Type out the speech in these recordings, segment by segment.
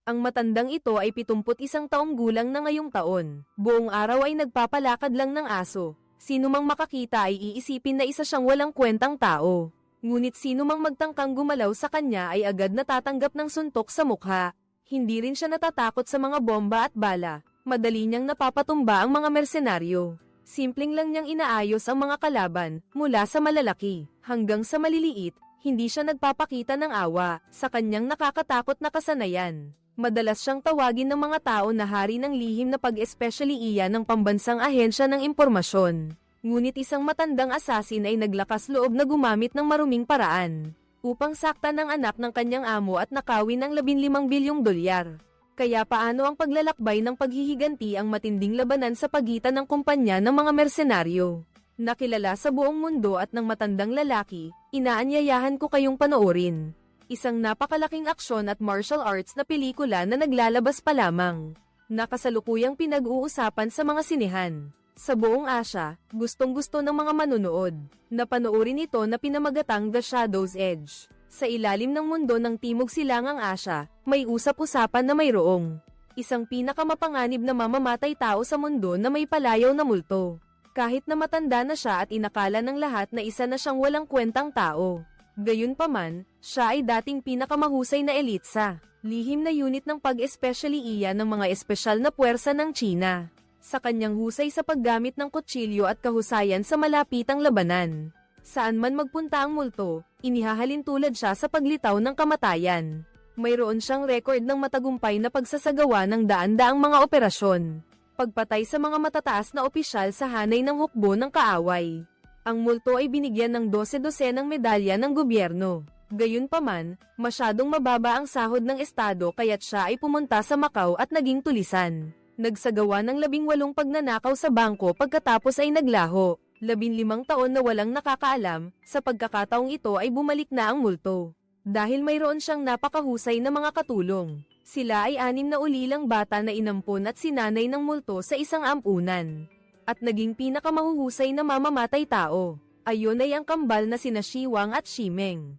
Ang matandang ito ay 71 taong gulang na ngayong taon. Buong araw ay nagpapalakad lang ng aso. Sino mang makakita ay iisipin na isa siyang walang kwentang tao. Ngunit sino mang magtangkang gumalaw sa kanya ay agad natatanggap ng suntok sa mukha. Hindi rin siya natatakot sa mga bomba at bala. Madali niyang napapatumba ang mga mersenaryo. Simpleng lang niyang inaayos ang mga kalaban, mula sa malalaki hanggang sa maliliit. Hindi siya nagpapakita ng awa sa kanyang nakakatakot na kasanayan. Madalas siyang tawagin ng mga tao na hari ng lihim na pag-especially iyan ng pambansang ahensya ng impormasyon. Ngunit isang matandang asasin ay naglakas loob na gumamit ng maruming paraan upang saktan ng anak ng kanyang amo at nakawin ng 15 bilyong dolyar. Kaya paano ang paglalakbay ng paghihiganti ang matinding labanan sa pagitan ng kumpanya ng mga mersenaryo? Nakilala sa buong mundo at ng matandang lalaki, inaanyayahan ko kayong panoorin. Isang napakalaking aksyon at martial arts na pelikula na naglalabas pa lamang. Nakasalukuyang pinag-uusapan sa mga sinehan. Sa buong Asya, gustong-gusto ng mga manunood. Napanoorin ito na pinamagatang The Shadow's Edge. Sa ilalim ng mundo ng Timog Silangang Asya, may usap-usapan na mayroong isang pinakamapanganib na mamamatay tao sa mundo na may palayaw na multo. Kahit na matanda na siya at inakala ng lahat na isa na siyang walang kwentang tao. Gayunpaman, siya ay dating pinakamahusay na elite sa lihim na unit ng pag-especially iyan ng mga espesyal na puwersa ng China. Sa kanyang husay sa paggamit ng kutsilyo at kahusayan sa malapitang labanan. Saan man magpunta ang multo, inihahalin tulad siya sa paglitaw ng kamatayan. Mayroon siyang record ng matagumpay na pagsasagawa ng daan-daang mga operasyon. Pagpatay sa mga matataas na opisyal sa hanay ng hukbo ng kaaway. Ang multo ay binigyan ng 12-dosenang medalya ng gobyerno. Gayunpaman, masyadong mababa ang sahod ng estado kaya't siya ay pumunta sa Macau at naging tulisan. Nagsagawa ng 18 pagnanakaw sa bangko pagkatapos ay naglaho. 15 taon na walang nakakaalam, sa pagkakataong ito ay bumalik na ang multo. Dahil mayroon siyang napakahusay na mga katulong. Sila ay 6 na ulilang bata na inampon at sinanay ng multo sa isang ampunan. At naging pinakamahuhusay na mamamatay tao. Ayon ay ang kambal na sina Shiwang at Shimeng.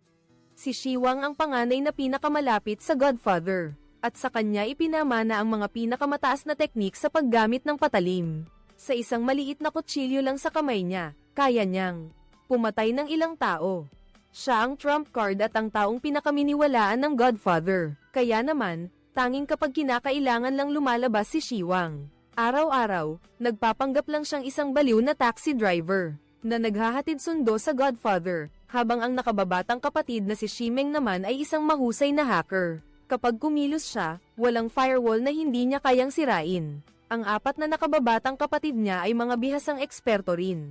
Si Shiwang ang panganay na pinakamalapit sa Godfather. At sa kanya ipinamana ang mga pinakamataas na teknik sa paggamit ng patalim. Sa isang maliit na kutsilyo lang sa kamay niya, kaya niyang pumatay ng ilang tao. Siya ang trump card at ang taong pinakaminiwalaan ng Godfather. Kaya naman, tanging kapag kinakailangan lang lumalabas si Shiwang. Araw-araw, nagpapanggap lang siyang isang baliw na taxi driver, na naghahatid sundo sa Godfather, habang ang nakababatang kapatid na si Shimeng naman ay isang mahusay na hacker. Kapag kumilos siya, walang firewall na hindi niya kayang sirain. Ang 4 na nakababatang kapatid niya ay mga bihasang eksperto rin.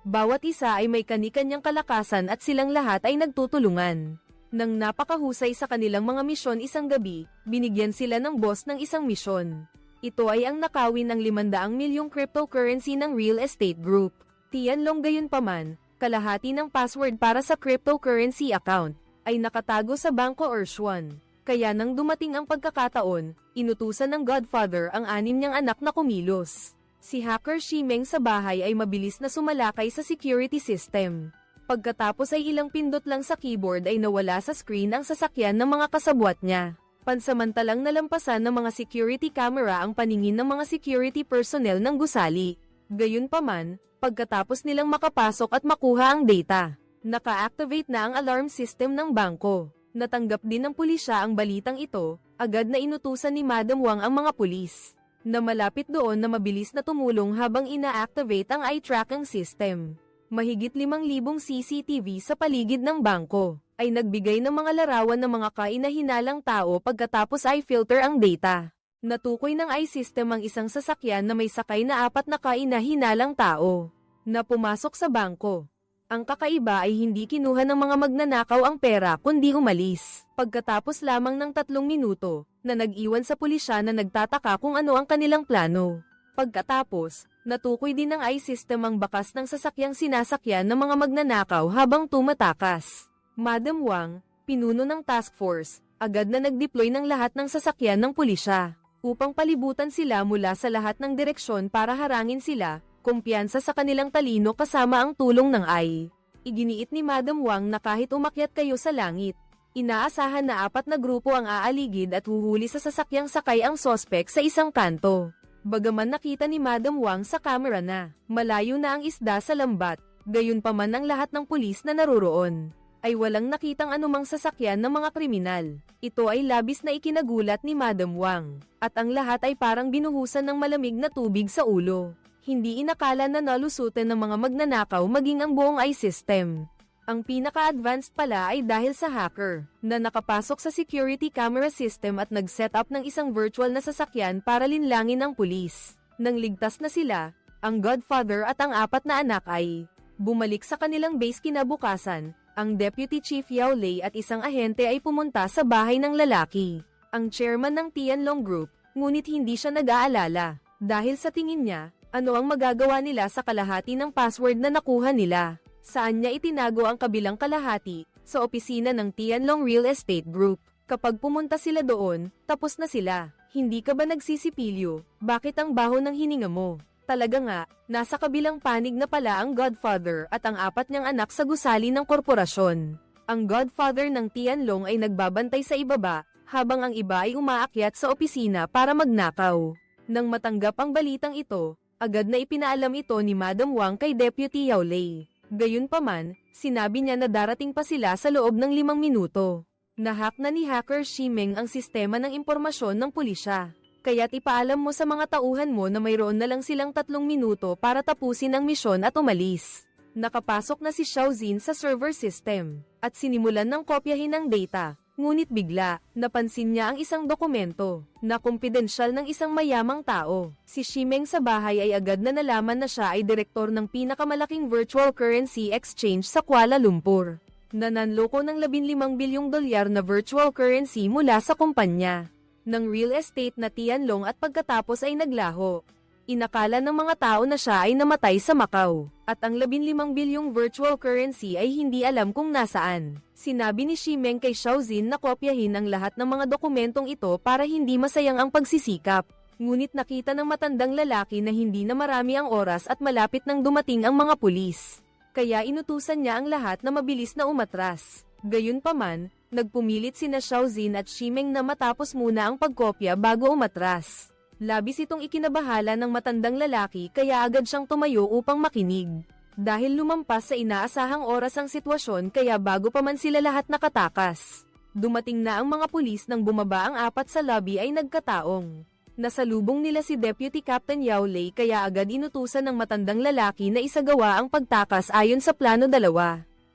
Bawat isa ay may kani-kanyang kalakasan at silang lahat ay nagtutulungan. Nang napakahusay sa kanilang mga misyon isang gabi, binigyan sila ng boss ng isang misyon. Ito ay ang nakawin ng 500 milyong cryptocurrency ng real estate group. Tianlong gayunpaman, kalahati ng password para sa cryptocurrency account ay nakatago sa Bangko Urshuan. Kaya nang dumating ang pagkakataon, inutusan ng Godfather ang 6 niyang anak na kumilos. Si hacker Shimeng sa bahay ay mabilis na sumalakay sa security system. Pagkatapos ay ilang pindot lang sa keyboard ay nawala sa screen ang sasakyan ng mga kasabwat niya. Pansamantalang nalampasan ng mga security camera ang paningin ng mga security personnel ng gusali. Gayunpaman, pagkatapos nilang makapasok at makuha ang data, naka-activate na ang alarm system ng bangko. Natanggap din ng pulisya ang balitang ito, agad na inutusan ni Madam Wang ang mga pulis na malapit doon na mabilis na tumulong habang ina-activate ang eye tracking system. Mahigit 5,000 CCTV sa paligid ng bangko ay nagbigay ng mga larawan ng mga kainahinalang tao pagkatapos ay filter ang data. Natukoy ng eye system ang isang sasakyan na may sakay na 4 na kainahinalang tao na pumasok sa bangko. Ang kakaiba ay hindi kinuha ng mga magnanakaw ang pera kundi umalis. Pagkatapos lamang ng 3 minuto, na nag-iwan sa pulisya na nagtataka kung ano ang kanilang plano. Pagkatapos, natukoy din ng eye system ang bakas ng sasakyang sinasakyan ng mga magnanakaw habang tumatakas. Madam Wang, pinuno ng task force, agad na nag-deploy ng lahat ng sasakyan ng pulisya upang palibutan sila mula sa lahat ng direksyon para harangin sila, kumpiyansa sa kanilang talino kasama ang tulong ng eye. Iginiit ni Madam Wang na kahit umakyat kayo sa langit, Inaasahan na 4 na grupo ang aaligid at huhuli sa sasakyang sakay ang sospek sa isang kanto. Bagaman nakita ni Madam Wang sa kamera na malayo na ang isda sa lambat, gayunpaman ang lahat ng pulis na naroroon ay walang nakitang anumang sasakyan ng mga kriminal. Ito ay labis na ikinagulat ni Madam Wang, at ang lahat ay parang binuhusan ng malamig na tubig sa ulo. Hindi inakala na nalusutin ng mga magnanakaw maging ang buong i-system. Ang pinaka-advanced pala ay dahil sa hacker, na nakapasok sa security camera system at nag-set up ng isang virtual na sasakyan para linlangin ang pulis. Nang ligtas na sila, ang Godfather at ang 4 na anak ay bumalik sa kanilang base kinabukasan. Ang Deputy Chief Yao Lei at isang ahente ay pumunta sa bahay ng lalaki, ang chairman ng Tianlong Group, ngunit hindi siya nag-aalala. Dahil sa tingin niya, ano ang magagawa nila sa kalahati ng password na nakuha nila? Saan niya itinago ang kabilang kalahati? Sa opisina ng Tianlong Real Estate Group. Kapag pumunta sila doon, tapos na sila. Hindi ka ba nagsisipilyo? Bakit ang baho ng hininga mo? Talaga nga, nasa kabilang panig na pala ang Godfather at ang 4 niyang anak sa gusali ng korporasyon. Ang Godfather ng Tianlong ay nagbabantay sa ibaba, habang ang iba ay umaakyat sa opisina para magnakaw. Nang matanggap ang balitang ito, agad na ipinaalam ito ni Madam Wang kay Deputy Yao Lei. Gayunpaman, sinabi niya na darating pa sila sa loob ng 5 minuto. Nahack na ni hacker Xi Meng ang sistema ng impormasyon ng pulisya. Kaya't ipaalam mo sa mga tauhan mo na mayroon na lang silang 3 minuto para tapusin ang misyon at umalis. Nakapasok na si Xiao Zin sa server system, at sinimulan ng kopyahin ang data. Ngunit bigla, napansin niya ang isang dokumento, na kumpidensyal ng isang mayamang tao. Si Xi Meng sa bahay ay agad na nalaman na siya ay direktor ng pinakamalaking virtual currency exchange sa Kuala Lumpur, na nanloko ng 15 bilyong dolyar na virtual currency mula sa kumpanya ng real estate na Tianlong at pagkatapos ay naglaho. Inakala ng mga tao na siya ay namatay sa Macau, at ang 15 bilyong virtual currency ay hindi alam kung nasaan. Sinabi ni Xi Meng kay Xiao Zin na kopyahin ang lahat ng mga dokumentong ito para hindi masayang ang pagsisikap. Ngunit nakita ng matandang lalaki na hindi na marami ang oras at malapit nang dumating ang mga pulis. Kaya inutusan niya ang lahat na mabilis na umatras. Gayunpaman, nagpumilit sina Xiao Zin at Xi Meng na matapos muna ang pagkopya bago umatras. Labis itong ikinabahala ng matandang lalaki kaya agad siyang tumayo upang makinig. Dahil lumampas sa inaasahang oras ang sitwasyon kaya bago pa man sila lahat nakatakas, dumating na ang mga pulis nang bumaba ang 4 sa lobby ay nagkataong. Nasalubong nila si Deputy Captain Yao Lei kaya agad inutusan ng matandang lalaki na isagawa ang pagtakas ayon sa plano 2.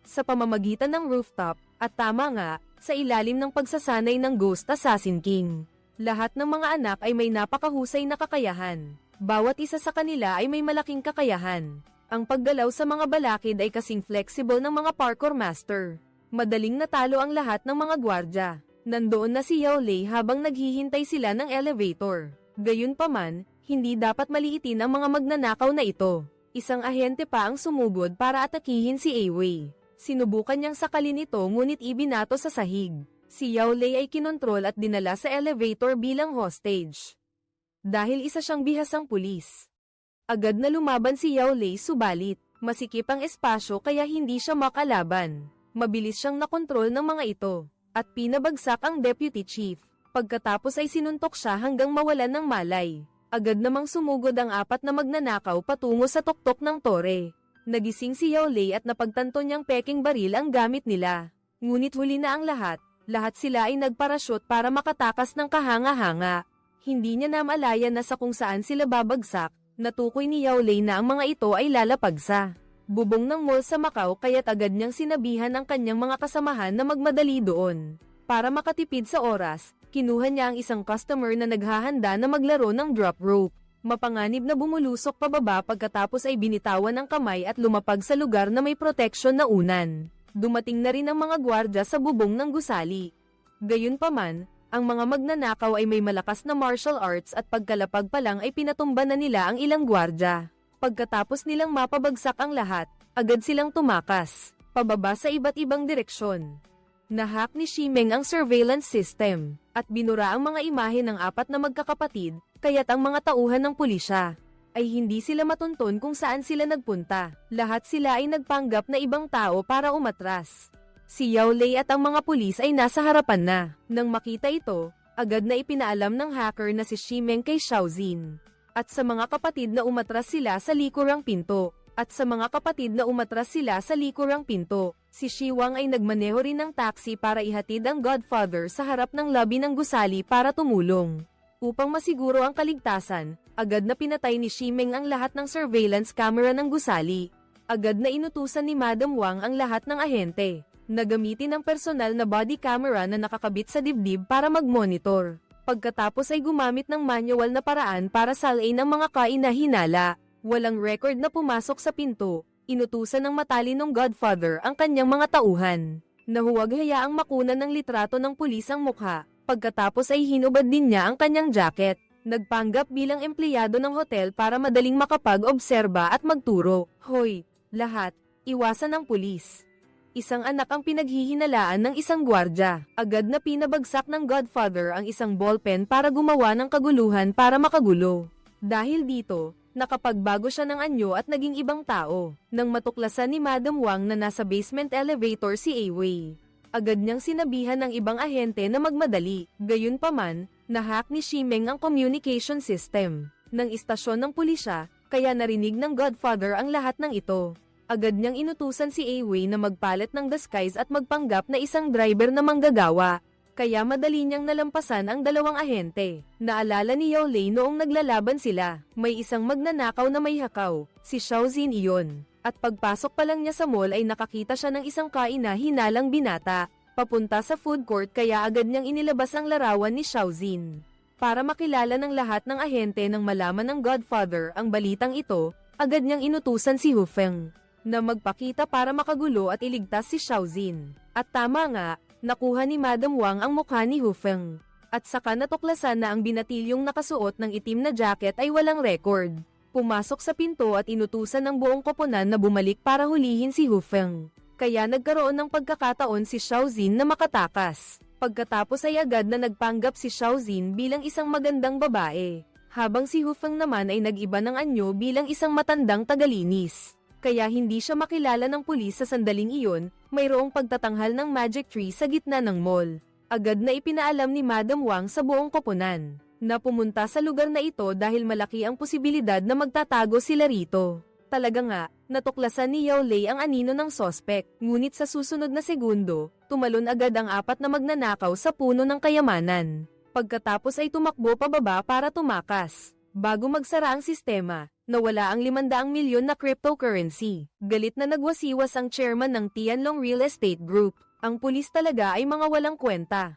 Sa pamamagitan ng rooftop, at tama nga, sa ilalim ng pagsasanay ng Ghost Assassin King. Lahat ng mga anak ay may napakahusay na kakayahan. Bawat isa sa kanila ay may malaking kakayahan. Ang paggalaw sa mga balakid ay kasing flexible ng mga parkour master. Madaling natalo ang lahat ng mga gwardya. Nandoon na si Yao Lei habang naghihintay sila ng elevator. Gayunpaman, hindi dapat maliitin ang mga magnanakaw na ito. Isang ahente pa ang sumugod para atakihin si Awei. Sinubukan niyang sakalin ito ngunit ibinato sa sahig. Si Yao Lei ay kinontrol at dinala sa elevator bilang hostage. Dahil isa siyang bihasang pulis. Agad na lumaban si Yao Lei subalit, masikip ang espasyo kaya hindi siya makalaban. Mabilis siyang nakontrol ng mga ito, at pinabagsak ang deputy chief. Pagkatapos ay sinuntok siya hanggang mawalan ng malay. Agad namang sumugod ang 4 na magnanakaw patungo sa tuktok ng tore. Nagising si Yao Lei at napagtanto niyang peking baril ang gamit nila. Ngunit huli na ang lahat. Lahat sila ay nagparashoot para makatakas ng kahanga-hanga. Hindi niya namalaya na sa kung saan sila babagsak, natukoy ni Yao Lei na ang mga ito ay lalapag sa bubong ng mall sa Macau kaya't agad niyang sinabihan ang kanyang mga kasamahan na magmadali doon. Para makatipid sa oras, kinuha niya ang isang customer na naghahanda na maglaro ng drop rope. Mapanganib na bumulusok pababa pagkatapos ay binitawan ng kamay at lumapag sa lugar na may proteksyon na unan. Dumating na rin ang mga gwardya sa bubong ng gusali. Gayunpaman, ang mga magnanakaw ay may malakas na martial arts at pagkalapag pa lang ay pinatumba na nila ang ilang gwardya. Pagkatapos nilang mapabagsak ang lahat, agad silang tumakas, pababa sa iba't ibang direksyon. Nahack ni Xi Meng ang surveillance system, at binura ang mga imahe ng 4 na magkakapatid, kaya't ang mga tauhan ng pulisya ay hindi sila matunton kung saan sila nagpunta. Lahat sila ay nagpanggap na ibang tao para umatras. Si Yao Lei at ang mga pulis ay nasa harapan na. Nang makita ito, agad na ipinaalam ng hacker na si Ximeng kay Xiaozin. At sa mga kapatid na umatras sila sa likurang pinto. Si Shiwang ay nagmaneho rin ng taxi para ihatid ang Godfather sa harap ng lobby ng gusali para tumulong. Upang masiguro ang kaligtasan, agad na pinatay ni Ximeng ang lahat ng surveillance camera ng gusali. Agad na inutusan ni Madam Wang ang lahat ng ahente na gamitin ang personal na body camera na nakakabit sa dibdib para mag-monitor. Pagkatapos ay gumamit ng manual na paraan para salain ang mga kainahinala. Walang record na pumasok sa pinto. Inutusan ng matalinong Godfather ang kanyang mga tauhan na huwag hayaang makunan ng litrato ng pulis ang mukha. Pagkatapos ay hinubad din niya ang kanyang jacket. Nagpanggap bilang empleyado ng hotel para madaling makapag-obserba at magturo. Hoy, lahat, iwasan ang pulis. Isang anak ang pinaghihinalaan ng isang gwardya. Agad na pinabagsak ng Godfather ang isang ballpen para gumawa ng kaguluhan para makagulo. Dahil dito, nakapagbago siya ng anyo at naging ibang tao. Nang matuklasan ni Madam Wang na nasa basement elevator si Awei, agad niyang sinabihan ng ibang ahente na magmadali. Gayunpaman, nahack ni Ximeng ang communication system ng istasyon ng pulisya, kaya narinig ng Godfather ang lahat ng ito. Agad niyang inutusan si Awei na magpalit ng disguise at magpanggap na isang driver na manggagawa. Kaya madali niyang nalampasan ang dalawang ahente. Naalala ni Yao Lei noong naglalaban sila. May isang magnanakaw na may hakaw, si Xiaozin iyon. At pagpasok pa lang niya sa mall ay nakakita siya ng isang kaina-hinalang binata, papunta sa food court kaya agad niyang inilabas ang larawan ni Xiaozin. Para makilala ng lahat ng ahente nang malaman ng Godfather ang balitang ito, agad niyang inutusan si Hu Feng na magpakita para makagulo at iligtas si Xiaozin. At tama nga, nakuha ni Madam Wang ang mukha ni Hu Feng. At saka natuklasan na ang binatilyong nakasuot ng itim na jacket ay walang record. Pumasok sa pinto at inutusan ng buong koponan na bumalik para hulihin si Hu Feng. Kaya nagkaroon ng pagkakataon si Xiaozin na makatakas. Pagkatapos ay agad na nagpanggap si Xiaozin bilang isang magandang babae. Habang si Hu Feng naman ay nag-iba ng anyo bilang isang matandang tagalinis. Kaya hindi siya makilala ng pulis sa sandaling iyon, mayroong pagtatanghal ng magic tree sa gitna ng mall. Agad na ipinaalam ni Madam Wang sa buong koponan na pumunta sa lugar na ito dahil malaki ang posibilidad na magtatago sila rito. Talaga nga, natuklasan ni Yao Lei ang anino ng sospek, ngunit sa susunod na segundo, tumalon agad ang apat na magnanakaw sa puno ng kayamanan. Pagkatapos ay tumakbo pababa para tumakas. Bago magsara ang sistema, nawala ang 500 milyon na cryptocurrency. Galit na nagwasiwas ang chairman ng Tianlong Real Estate Group. Ang pulis talaga ay mga walang kwenta.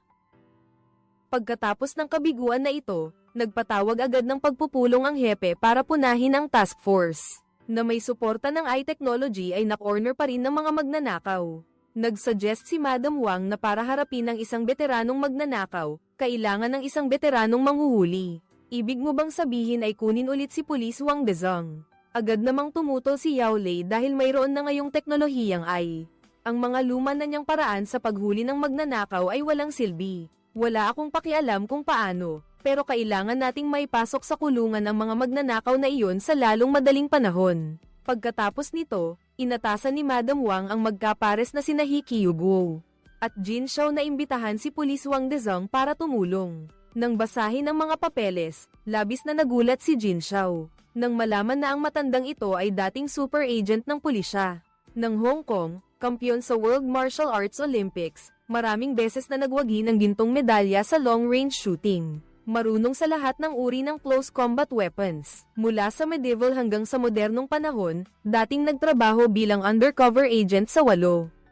Pagkatapos ng kabiguan na ito, nagpatawag agad ng pagpupulong ang hepe para punahin ang task force. Na may suporta ng iTechnology ay na-corner pa rin ng mga magnanakaw. Nagsuggest si Madam Wang na para harapin ang isang veteranong magnanakaw, kailangan ng isang veteranong manghuhuli. Ibig mo bang sabihin ay kunin ulit si Pulis Wang Dezong? Agad namang tumutol si Yao Lei dahil mayroon na ngayong teknolohiyang AI. Ang mga luma na niyang paraan sa paghuli ng magnanakaw ay walang silbi. Wala akong pakialam kung paano, pero kailangan nating maipasok sa kulungan ang mga magnanakaw na iyon sa lalong madaling panahon. Pagkatapos nito, inatasan ni Madam Wang ang magkapares na sina He Qiuguo at Jin Xiao na imbitahan si Pulis Wang Dezong para tumulong. Nang basahin ang mga papeles, labis na nagulat si Jin Xiao. Nang malaman na ang matandang ito ay dating super agent ng pulisya ng Hong Kong, kampiyon sa World Martial Arts Olympics, maraming beses na nagwagi ng gintong medalya sa long-range shooting. Marunong sa lahat ng uri ng close combat weapons. Mula sa medieval hanggang sa modernong panahon, dating nagtrabaho bilang undercover agent sa 8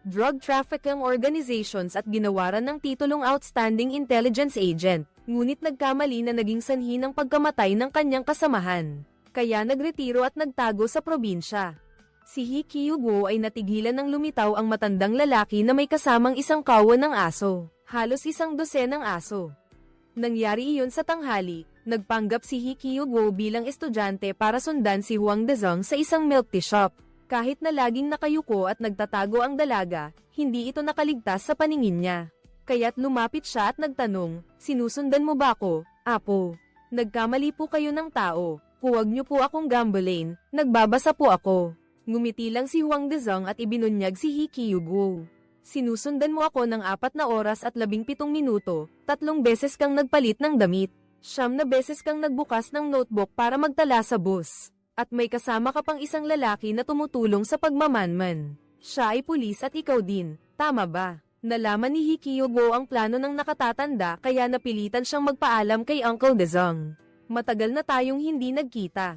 drug trafficking organizations at ginawaran ng titulong Outstanding Intelligence Agent. Ngunit nagkamali na naging sanhi ng pagkamatay ng kanyang kasamahan. Kaya nagretiro at nagtago sa probinsya. Si He Qiuguo ay natigilan ng lumitaw ang matandang lalaki na may kasamang isang kawan ng aso. Halos 12 ng aso. Nangyari iyon sa tanghali, nagpanggap si He Qiuguo bilang estudyante para sundan si Huang Dezong sa isang milk tea shop. Kahit na laging nakayuko at nagtatago ang dalaga, hindi ito nakaligtas sa paningin niya. Kaya't lumapit siya at nagtanong, "Sinusundan mo ba ako, Apo? Nagkamali po kayo ng tao, huwag niyo po akong gambalain, nagbabasa po ako." Ngumiti lang si Huang Dezong at ibinunyag si He Qiuguo. Sinusundan mo ako ng 4 na oras at 17 minuto, 3 beses kang nagpalit ng damit. 9 na beses kang nagbukas ng notebook para magtala sa bus. At may kasama ka pang isang lalaki na tumutulong sa pagmamanman. Siya ay pulis at ikaw din, tama ba? Nalaman ni Hikiyugo ang plano ng nakatatanda kaya napilitan siyang magpaalam kay Uncle Dezong. Matagal na tayong hindi nagkita.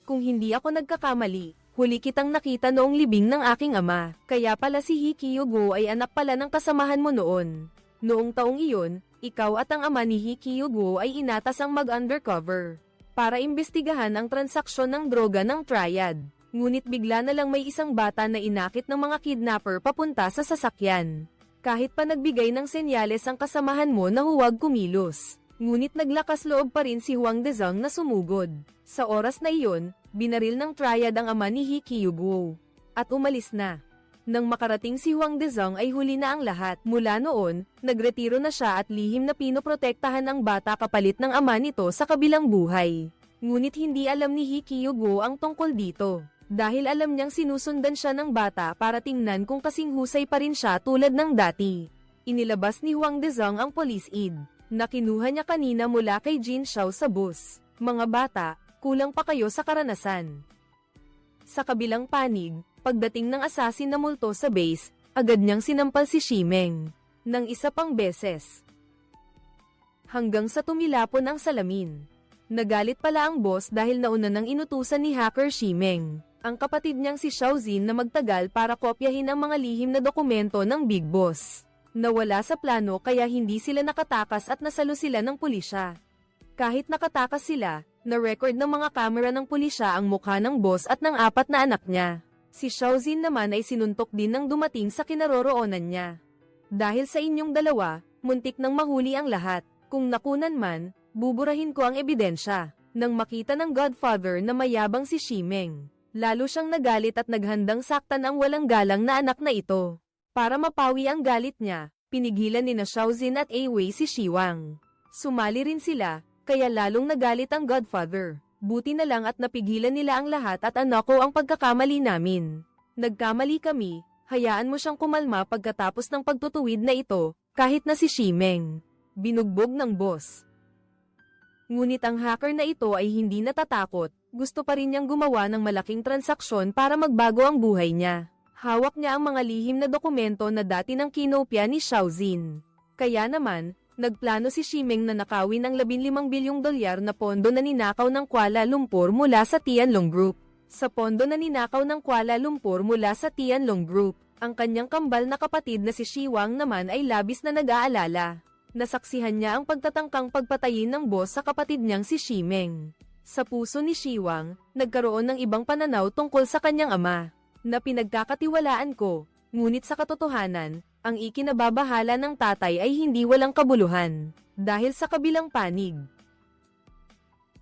Kung hindi ako nagkakamali, huli kitang nakita noong libing ng aking ama, kaya pala si Hikiyugo ay anak pala ng kasamahan mo noon. Noong taong iyon, ikaw at ang ama ni Hikiyugo ay inatas ang mag-undercover para imbestigahan ang transaksyon ng droga ng Triad. Ngunit bigla na lang may isang bata na inakit ng mga kidnapper papunta sa sasakyan. Kahit pa nagbigay ng senyales ang kasamahan mo na huwag kumilos. Ngunit naglakas loob pa rin si Huang Dezong na sumugod. Sa oras na iyon, binaril ng Triad ang ama ni Hikiyugo. At umalis na. Nang makarating si Huang Dezong ay huli na ang lahat. Mula noon, nagretiro na siya at lihim na pinoprotektahan ang bata kapalit ng ama nito sa kabilang buhay. Ngunit hindi alam ni Hikiyugo ang tungkol dito. Dahil alam niyang sinusundan siya ng bata para tingnan kung kasing husay pa rin siya tulad ng dati. Inilabas ni Huang Dezong ang police aid na kinuha niya kanina mula kay Jin Xiao sa bus. Mga bata, kulang pa kayo sa karanasan. Sa kabilang panig, pagdating ng assassin na multo sa base, agad niyang sinampal si Shimeng ng isa pang beses. Hanggang sa tumilapon ang salamin. Nagalit pala ang boss dahil nauna nang inutusan ni hacker Shimeng ang kapatid niyang si Xiaozin na magtagal para kopyahin ang mga lihim na dokumento ng Big Boss. Nawala sa plano kaya hindi sila nakatakas at nasalo sila ng pulisya. Kahit nakatakas sila, na-record ng mga kamera ng pulisya ang mukha ng boss at ng 4 na anak niya. Si Xiaozin naman ay sinuntok din nang dumating sa kinaroroonan niya. Dahil sa inyong dalawa, muntik nang mahuli ang lahat. Kung nakunan man, buburahin ko ang ebidensya. Nang makita ng Godfather na mayabang si Shimeng, lalo siyang nagalit at naghandang saktan ang walang galang na anak na ito. Para mapawi ang galit niya, pinigilan ni na Xiaozin at Awei si Shiwang. Sumali rin sila, kaya lalong nagalit ang Godfather. Buti na lang at napigilan nila ang lahat at anako ang pagkakamali namin. Nagkamali kami, hayaan mo siyang kumalma pagkatapos ng pagtutuwid na ito, kahit na si Shimeng. Binugbog ng boss. Ngunit ang hacker na ito ay hindi natatakot, gusto pa rin niyang gumawa ng malaking transaksyon para magbago ang buhay niya. Hawak niya ang mga lihim na dokumento na dati ng kinopya ni Xiaozin. Kaya naman, nagplano si Shimeng na nakawin ang 15 bilyong dolyar na pondo na ninakaw ng Kuala Lumpur mula sa Tianlong Group. Sa pondo na ninakaw ng Kuala Lumpur mula sa Tianlong Group, ang kanyang kambal na kapatid na si Shiwang naman ay labis na nag-aalala. Nasaksihan niya ang pagtatangkang pagpatayin ng boss sa kapatid niyang si Shimeng. Sa puso ni Shiwang, nagkaroon ng ibang pananaw tungkol sa kanyang ama, na pinagkakatiwalaan ko, ngunit sa katotohanan, ang ikinababahala ng tatay ay hindi walang kabuluhan, dahil sa kabilang panig.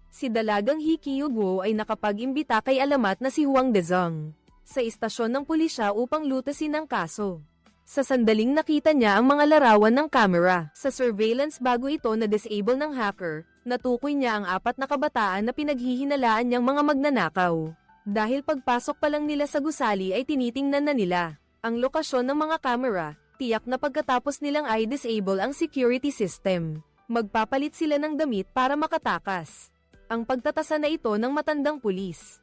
Si Dalagang Hikiyugo ay nakapag-imbita kay alamat na si Huang Dezong sa istasyon ng pulisya upang lutasin ang kaso. Sa sandaling nakita niya ang mga larawan ng camera sa surveillance bago ito na-disable ng hacker, natukoy niya ang 4 na kabataan na pinaghihinalaan niyang mga magnanakaw. Dahil pagpasok pa lang nila sa gusali ay tinitingnan na nila ang lokasyon ng mga camera, tiyak na pagkatapos nilang i-disable ang security system, magpapalit sila ng damit para makatakas. Ang pagtatasa na ito ng matandang pulis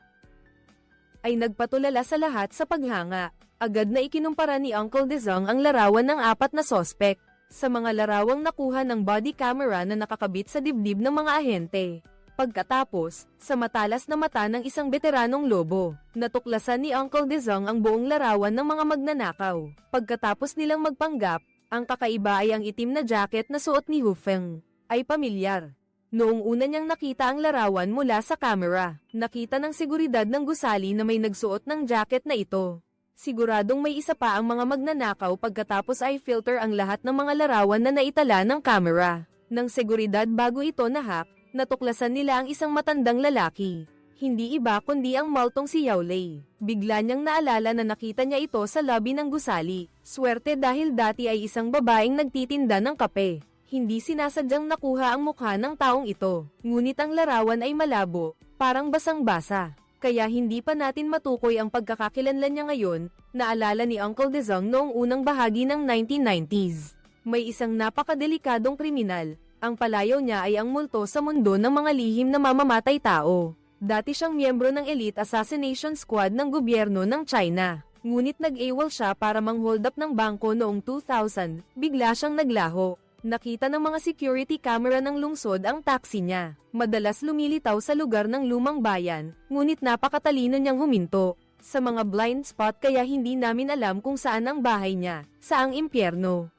ay nagpatulala sa lahat sa paghanga. Agad na ikinumpara ni Uncle Dezong ang larawan ng 4 na sospek sa mga larawang nakuha ng body camera na nakakabit sa dibdib ng mga ahente. Pagkatapos, sa matalas na mata ng isang veteranong lobo, natuklasan ni Uncle Dezong ang buong larawan ng mga magnanakaw. Pagkatapos nilang magpanggap, ang kakaiba ay ang itim na jacket na suot ni Hu Feng ay pamilyar. Noong una niyang nakita ang larawan mula sa camera, nakita ng seguridad ng gusali na may nagsuot ng jacket na ito. Siguradong may isa pa ang mga magnanakaw pagkatapos ay filter ang lahat ng mga larawan na naitala ng camera. Ng seguridad bago ito nahack, natuklasan nila ang isang matandang lalaki. Hindi iba kundi ang maltong si Yao Lei. Bigla niyang naalala na nakita niya ito sa lobby ng gusali. Swerte dahil dati ay isang babaeng nagtitinda ng kape. Hindi sinasadyang nakuha ang mukha ng taong ito. Ngunit ang larawan ay malabo, parang basang-basa. kaya hindi pa natin matukoy ang pagkakakilanlan niya ngayon, naalala ni Uncle Dezong noong unang bahagi ng 1990s. May isang napakadelikadong kriminal, ang palayaw niya ay ang multo sa mundo ng mga lihim na mamamatay tao. Dati siyang miyembro ng elite assassination squad ng gobyerno ng China. Ngunit nag-AWOL siya para mang-hold up ng bangko noong 2000, bigla siyang naglaho. Nakita ng mga security camera ng lungsod ang taxi niya. Madalas lumilitaw sa lugar ng lumang bayan, ngunit napakatalino niyang huminto. Sa mga blind spot kaya hindi namin alam kung saan ang bahay niya, saang impyerno.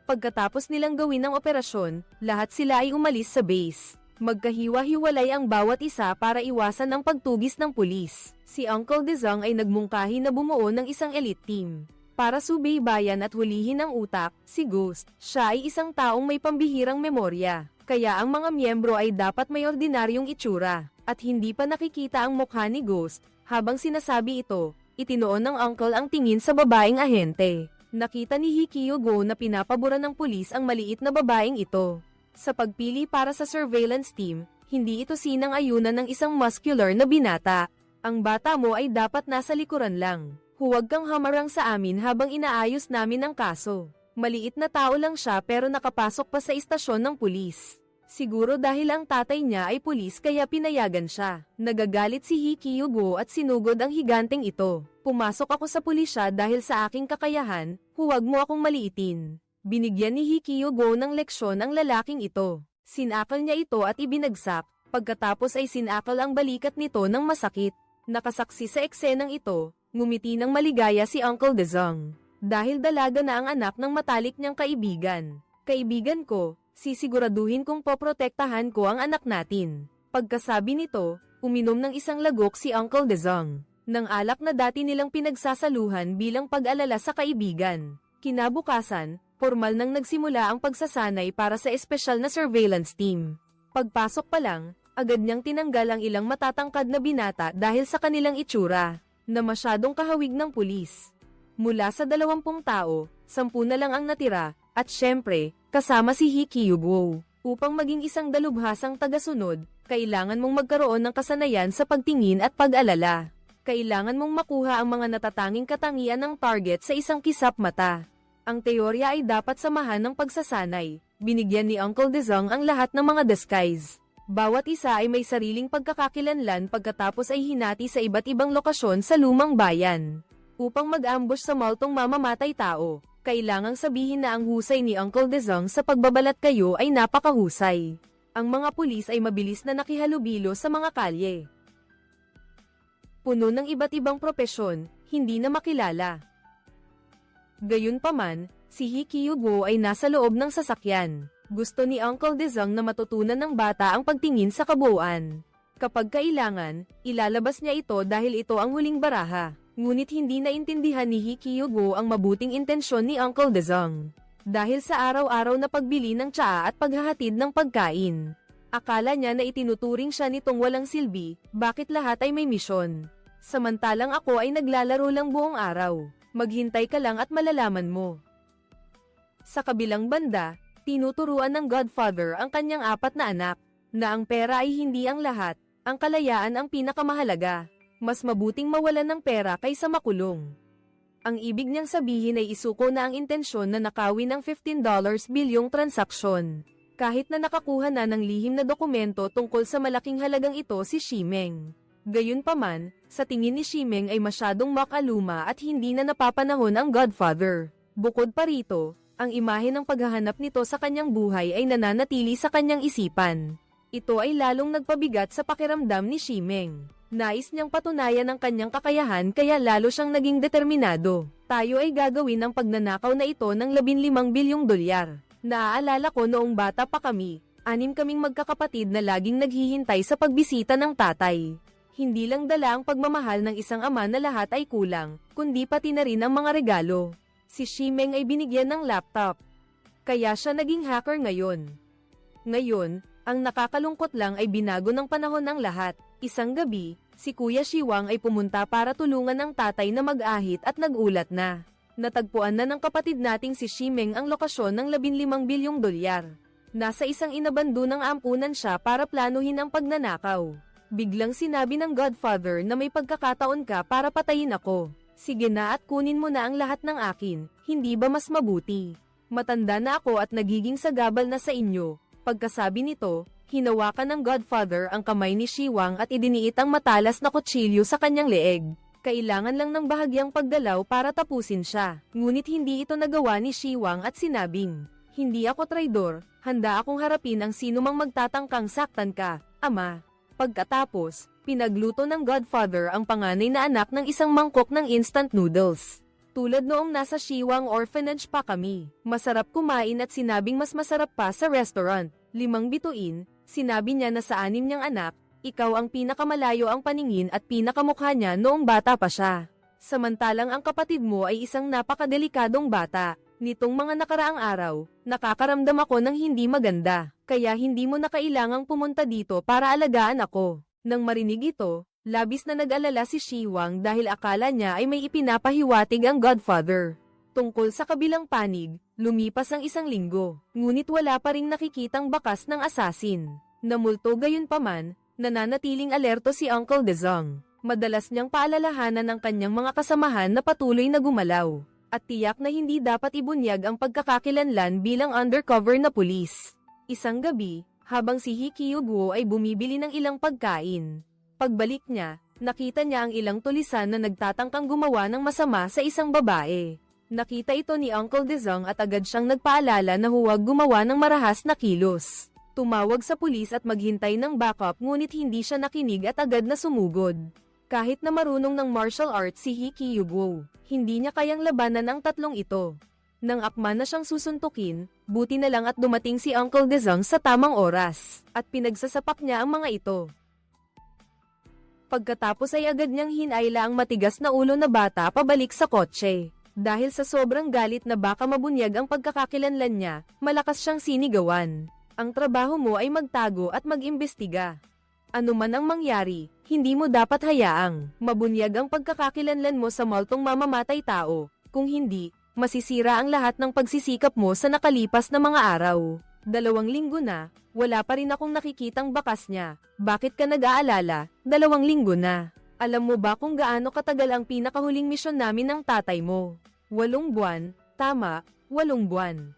Pagkatapos nilang gawin ang operasyon, lahat sila ay umalis sa base. Magkahiwa-hiwalay ang bawat isa para iwasan ang pagtugis ng pulis. Si Uncle Dezong ay nagmungkahi na bumuo ng isang elite team. Para subaybayan at hulihin ang utak, si Ghost, siya ay isang taong may pambihirang memorya. Kaya ang mga miyembro ay dapat may ordinaryong itsura, at hindi pa nakikita ang mukha ni Ghost. Habang sinasabi ito, itinoon ng uncle ang tingin sa babaeng ahente. Nakita ni Hikiyugo na pinapabura ng pulis ang maliit na babaeng ito. Sa pagpili para sa surveillance team, hindi ito sinang-ayunan ng isang muscular na binata. Ang bata mo ay dapat nasa likuran lang. Huwag kang hamarang sa amin habang inaayos namin ang kaso. Maliit na tao lang siya pero nakapasok pa sa istasyon ng pulis. Siguro dahil ang tatay niya ay pulis kaya pinayagan siya. Nagagalit si Hikiyugo at sinugod ang higanteng ito. Pumasok ako sa pulisya dahil sa aking kakayahan, huwag mo akong maliitin. Binigyan ni Hikiyugo ng leksyon ang lalaking ito. Sinakal niya ito at ibinagsak, pagkatapos ay sinakal ang balikat nito ng masakit. Nakasaksi sa eksenang ito, ngumiti ng maligaya si Uncle Dezong. Dahil dalaga na ang anak ng matalik niyang kaibigan. Kaibigan ko, sisiguraduhin kong poprotektahan ko ang anak natin. Pagkasabi nito, uminom ng isang lagok si Uncle Dezong. Ng alak na dati nilang pinagsasaluhan bilang pag-alala sa kaibigan. Kinabukasan, formal nang nagsimula ang pagsasanay para sa espesyal na surveillance team. Pagpasok pa lang, agad niyang tinanggal ang ilang matatangkad na binata dahil sa kanilang itsura, na masyadong kahawig ng pulis. Mula sa 20 tao, 10 na lang ang natira, at syempre, kasama si Hikiyugo. Upang maging isang dalubhasang tagasunod, kailangan mong magkaroon ng kasanayan sa pagtingin at pag-alala. Kailangan mong makuha ang mga natatanging katangian ng target sa isang kisap mata. Ang teorya ay dapat samahan ng pagsasanay. Binigyan ni Uncle Dezong ang lahat ng mga disguise. Bawat isa ay may sariling pagkakakilanlan pagkatapos ay hinati sa iba't ibang lokasyon sa lumang bayan. Upang mag-ambush sa multong mamamatay tao, kailangang sabihin na ang husay ni Uncle Dezong sa pagbabalat kayo ay napakahusay. Ang mga pulis ay mabilis na nakihalubilo sa mga kalye. Puno ng iba't ibang propesyon, hindi na makilala. Gayunpaman, si Hikiyugo ay nasa loob ng sasakyan. Gusto ni Uncle Dezong na matutunan ng bata ang pagtingin sa kabuuan. Kapag kailangan, ilalabas niya ito dahil ito ang huling baraha. Ngunit hindi naintindihan ni Hikiyugo ang mabuting intensyon ni Uncle Dezong. Dahil sa araw-araw na pagbili ng tsaa at paghahatid ng pagkain. Akala niya na itinuturing siya nitong walang silbi, bakit lahat ay may misyon. Samantalang ako ay naglalaro lang buong araw. Maghintay ka lang at malalaman mo. Sa kabilang banda, tinuturuan ng Godfather ang kanyang 4 na anak, na ang pera ay hindi ang lahat, ang kalayaan ang pinakamahalaga. Mas mabuting mawalan ng pera kaysa makulong. Ang ibig niyang sabihin ay isuko na ang intensyon na nakawin ng $15 bilyong transaksyon. Kahit na nakakuha na ng lihim na dokumento tungkol sa malaking halagang ito si Shimeng. Gayunpaman, sa tingin ni Shimeng ay masyadong makaluma at hindi na napapanahon ang Godfather. Bukod pa rito, ang imahe ng paghahanap nito sa kanyang buhay ay nananatili sa kanyang isipan. Ito ay lalong nagpabigat sa pakiramdam ni Shimeng. Nais niyang patunayan ang kanyang kakayahan kaya lalo siyang naging determinado. Tayo ay gagawin ang pagnanakaw na ito ng $15 bilyong. Naaalala ko noong bata pa kami, 6 kaming magkakapatid na laging naghihintay sa pagbisita ng tatay. Hindi lang dala ang pagmamahal ng isang ama na lahat ay kulang, kundi pati na rin ang mga regalo. Si Shimeng ay binigyan ng laptop. Kaya siya naging hacker ngayon. Ngayon, ang nakakalungkot lang ay binago ng panahon ang lahat. Isang gabi, si Kuya Shiwang ay pumunta para tulungan ang tatay na mag-ahit at nagulat na. Natagpuan na ng kapatid nating si Shimeng ang lokasyon ng $15 bilyong. Nasa isang inabandonang ampunan siya para planuhin ang pagnanakaw. Biglang sinabi ng Godfather na may pagkakataon ka para patayin ako. Sige na at kunin mo na ang lahat ng akin, hindi ba mas mabuti? Matanda na ako at nagiging sagabal na sa inyo. Pagkasabi nito, hinawakan ng Godfather ang kamay ni Shiwang at idiniit ang matalas na kutsilyo sa kanyang leeg. Kailangan lang ng bahagyang paggalaw para tapusin siya. Ngunit hindi ito nagawa ni Shiwang at sinabing, hindi ako traidor, handa akong harapin ang sinumang magtatangkang saktan ka, ama. Pagkatapos, pinagluto ng Godfather ang panganay na anak ng isang mangkok ng instant noodles. Tulad noong nasa Shiwang Orphanage pa kami, masarap kumain at sinabing mas masarap pa sa restaurant. 5 bituin, sinabi niya na sa 6 niyang anak, ikaw ang pinakamalayo ang paningin at pinakamukha niya noong bata pa siya. Samantalang ang kapatid mo ay isang napakadelikadong bata. Nitong mga nakaraang araw, nakakaramdam ako ng hindi maganda, kaya hindi mo na kailangang pumunta dito para alagaan ako. Nang marinig ito, labis na nag-alala si Shiwang dahil akala niya ay may ipinapahiwatig ang Godfather. Tungkol sa kabilang panig, lumipas ang 1 linggo, ngunit wala pa ring nakikitang bakas ng asasin. Namulto gayunpaman, nananatiling alerto si Uncle Dezong. Madalas niyang paalalahanan ng kanyang mga kasamahan na patuloy na gumalaw, at tiyak na hindi dapat ibunyag ang pagkakakilanlan bilang undercover na pulis. Isang gabi, habang si Hee Kyung-woo ay bumibili ng ilang pagkain. Pagbalik niya, nakita niya ang ilang tulisan na nagtatangkang gumawa ng masama sa isang babae. Nakita ito ni Uncle Dezong at agad siyang nagpaalala na huwag gumawa ng marahas na kilos. Tumawag sa pulis at maghintay ng backup ngunit hindi siya nakinig at agad na sumugod. Kahit na marunong ng martial arts si Hee Kyung-woo, hindi niya kayang labanan ang 3 ito. Nang akma na siyang susuntukin, buti na lang at dumating si Uncle Dezong sa tamang oras, at pinagsasapak niya ang mga ito. Pagkatapos ay agad niyang hinayla ang matigas na ulo na bata pabalik sa kotse. Dahil sa sobrang galit na baka mabunyag ang pagkakakilanlan niya, malakas siyang sinigawan. Ang trabaho mo ay magtago at mag-imbestiga. Ano man ang mangyari, hindi mo dapat hayaang mabunyag ang pagkakakilanlan mo sa multong mamamatay tao. Kung hindi, masisira ang lahat ng pagsisikap mo sa nakalipas na mga araw. 2 linggo na, wala pa rin akong nakikitang bakas niya. Bakit ka nag-aalala? 2 linggo na. Alam mo ba kung gaano katagal ang pinakahuling misyon namin ng tatay mo? 8 buwan, tama, 8 buwan.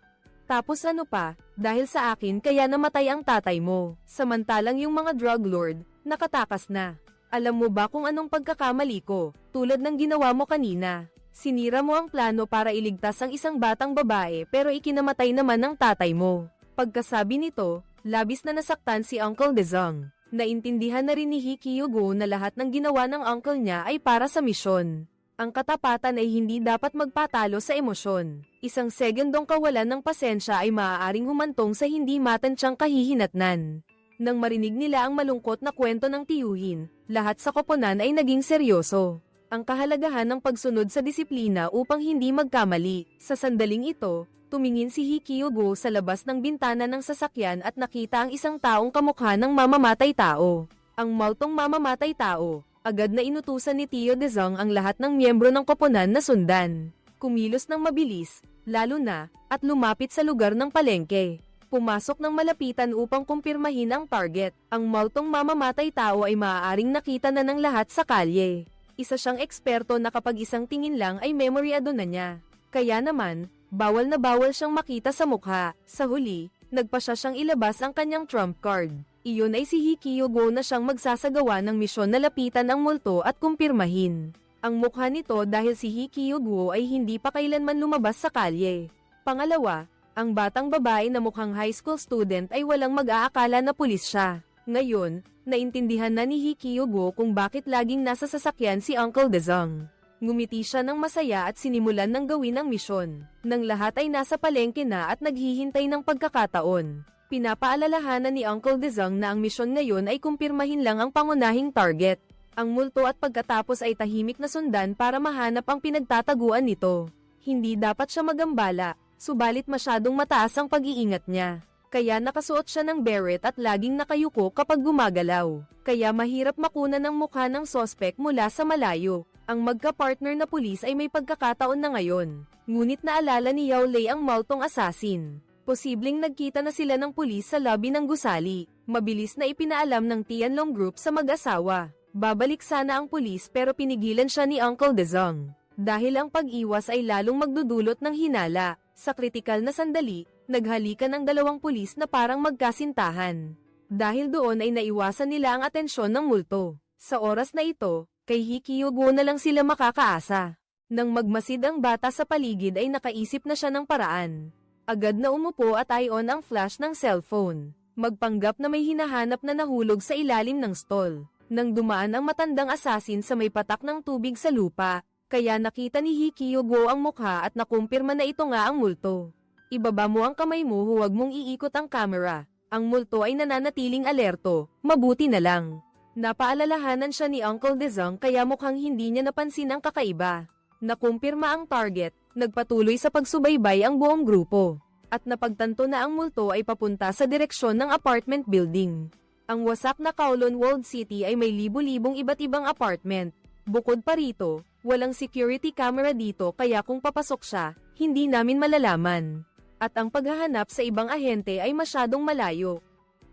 Tapos ano pa, dahil sa akin kaya namatay ang tatay mo. Samantalang yung mga drug lord, nakatakas na. Alam mo ba kung anong pagkakamali ko, tulad ng ginawa mo kanina? Sinira mo ang plano para iligtas ang isang batang babae pero ikinamatay naman ng tatay mo. Pagkasabi nito, labis na nasaktan si Uncle Dezong. Naintindihan na rin ni Hee Kyung-woo na lahat ng ginawa ng uncle niya ay para sa misyon. Ang katapatan ay hindi dapat magpatalo sa emosyon. Isang segundong kawalan ng pasensya ay maaaring humantong sa hindi matansyang kahihinatnan. Nang marinig nila ang malungkot na kwento ng tiyuhin, lahat sa koponan ay naging seryoso. Ang kahalagahan ng pagsunod sa disiplina upang hindi magkamali. Sa sandaling ito, tumingin si Hee Kyung-woo sa labas ng bintana ng sasakyan at nakita ang isang taong kamukha ng mamamatay tao. Ang multong mamamatay tao. Agad na inutusan ni Tio Dezong ang lahat ng miyembro ng koponan na sundan. Kumilos ng mabilis, lalo na, at lumapit sa lugar ng palengke. Pumasok ng malapitan upang kumpirmahin ang target. Ang multong mamamatay tao ay maaaring nakita na ng lahat sa kalye. Isa siyang eksperto na kapag isang tingin lang ay memoryado na niya. Kaya naman, bawal na bawal siyang makita sa mukha. Sa huli, nagpasya siyang ilabas ang kanyang trump card. Iyon ay si Hee Kyung-woo na siyang magsasagawa ng misyon na lapitan ang multo at kumpirmahin ang mukha nito dahil si Hee Kyung-woo ay hindi pa kailanman lumabas sa kalye. Pangalawa, ang batang babae na mukhang high school student ay walang mag-aakala na pulis siya. Ngayon, naintindihan na ni Hee Kyung-woo kung bakit laging nasa sasakyan si Uncle Dezong. Ngumiti siya ng masaya at sinimulan ng gawin ang misyon. Nang lahat ay nasa palengke na at naghihintay ng pagkakataon. Pinapaalalahanan ni Uncle Dezong na ang misyon ngayon ay kumpirmahin lang ang pangunahing target. Ang multo at pagkatapos ay tahimik na sundan para mahanap ang pinagtataguan nito. Hindi dapat siya magambala, subalit masyadong mataas ang pag-iingat niya. Kaya nakasuot siya ng beret at laging nakayuko kapag gumagalaw. Kaya mahirap makunan ng mukha ng sospek mula sa malayo. Ang magka-partner na pulis ay may pagkakataon na ngayon. Ngunit naalala ni Yao Lei ang multong assassin. Posibleng nagkita na sila ng pulis sa lobby ng gusali. Mabilis na ipinaalam ng Tianlong Group sa mag-asawa. Babalik sana ang pulis pero pinigilan siya ni Uncle Dezong. Dahil ang pag-iwas ay lalong magdudulot ng hinala. Sa kritikal na sandali, naghalikan ang dalawang pulis na parang magkasintahan. Dahil doon ay naiwasan nila ang atensyon ng multo. Sa oras na ito, kay Hikyugo na lang sila makakaasa. Nang magmasid ang bata sa paligid ay nakaisip na siya ng paraan. Agad na umupo at i-on ang flash ng cellphone. Magpanggap na may hinahanap na nahulog sa ilalim ng stall. Nang dumaan ang matandang assassin sa may patak ng tubig sa lupa, kaya nakita ni Hikyugo ang mukha at nakumpirma na ito nga ang multo. Ibaba mo ang kamay mo, huwag mong iikot ang camera. Ang multo ay nananatiling alerto, mabuti na lang. Napaalalahanan siya ni Uncle Dezong kaya mukhang hindi niya napansin ang kakaiba. Nakumpirma ang target, nagpatuloy sa pagsubaybay ang buong grupo. At napagtanto na ang multo ay papunta sa direksyon ng apartment building. Ang wasak na Kowloon World City ay may libu-libong iba't ibang apartment. Bukod pa rito, walang security camera dito kaya kung papasok siya, hindi namin malalaman. At ang paghahanap sa ibang ahente ay masyadong malayo.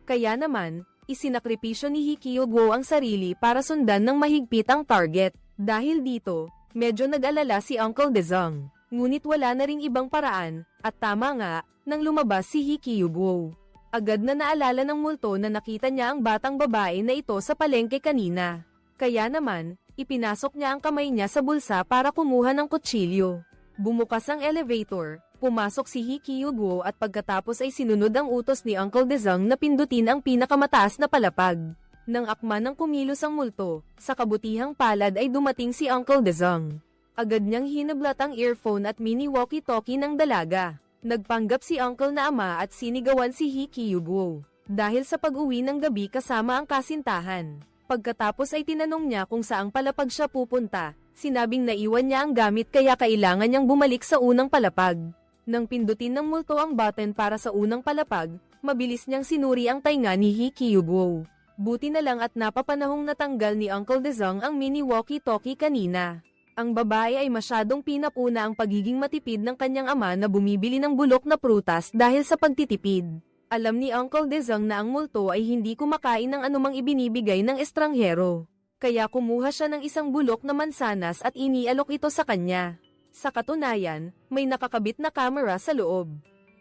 Kaya naman, isinakripisyo ni Hikyugo ang sarili para sundan ng mahigpit ang target. Dahil dito, medyo nag-alala si Uncle Dezong. Ngunit wala na ring ibang paraan, at tama nga, nang lumabas si Hikyugo. Agad na naalala ng multo na nakita niya ang batang babae na ito sa palengke kanina. Kaya naman, ipinasok niya ang kamay niya sa bulsa para kumuha ng kutsilyo. Bumukas ang elevator, pumasok si Hikyugo at pagkatapos ay sinunod ang utos ni Uncle Dezong na pindutin ang pinakamataas na palapag. Nang akma ng kumilos ang multo, sa kabutihang palad ay dumating si Uncle Dezong. Agad niyang hinablat ang earphone at mini walkie-talkie ng dalaga. Nagpanggap si Uncle na ama at sinigawan si Hikyugo. Dahil sa pag-uwi ng gabi kasama ang kasintahan. Pagkatapos ay tinanong niya kung saang palapag siya pupunta. Sinabing naiwan niya ang gamit kaya kailangan niyang bumalik sa unang palapag. Nang pindutin ng multo ang button para sa unang palapag, mabilis niyang sinuri ang tainga ni Hikyugo. Buti na lang at napapanahong natanggal ni Uncle Dezong ang mini walkie-talkie kanina. Ang babae ay masyadong pinapuna ang pagiging matipid ng kanyang ama na bumibili ng bulok na prutas dahil sa pagtitipid. Alam ni Uncle Dezong na ang multo ay hindi kumakain ng anumang ibinibigay ng estranghero. Kaya kumuha siya ng isang bulok na mansanas at inialok ito sa kanya. Sa katunayan, may nakakabit na camera sa loob.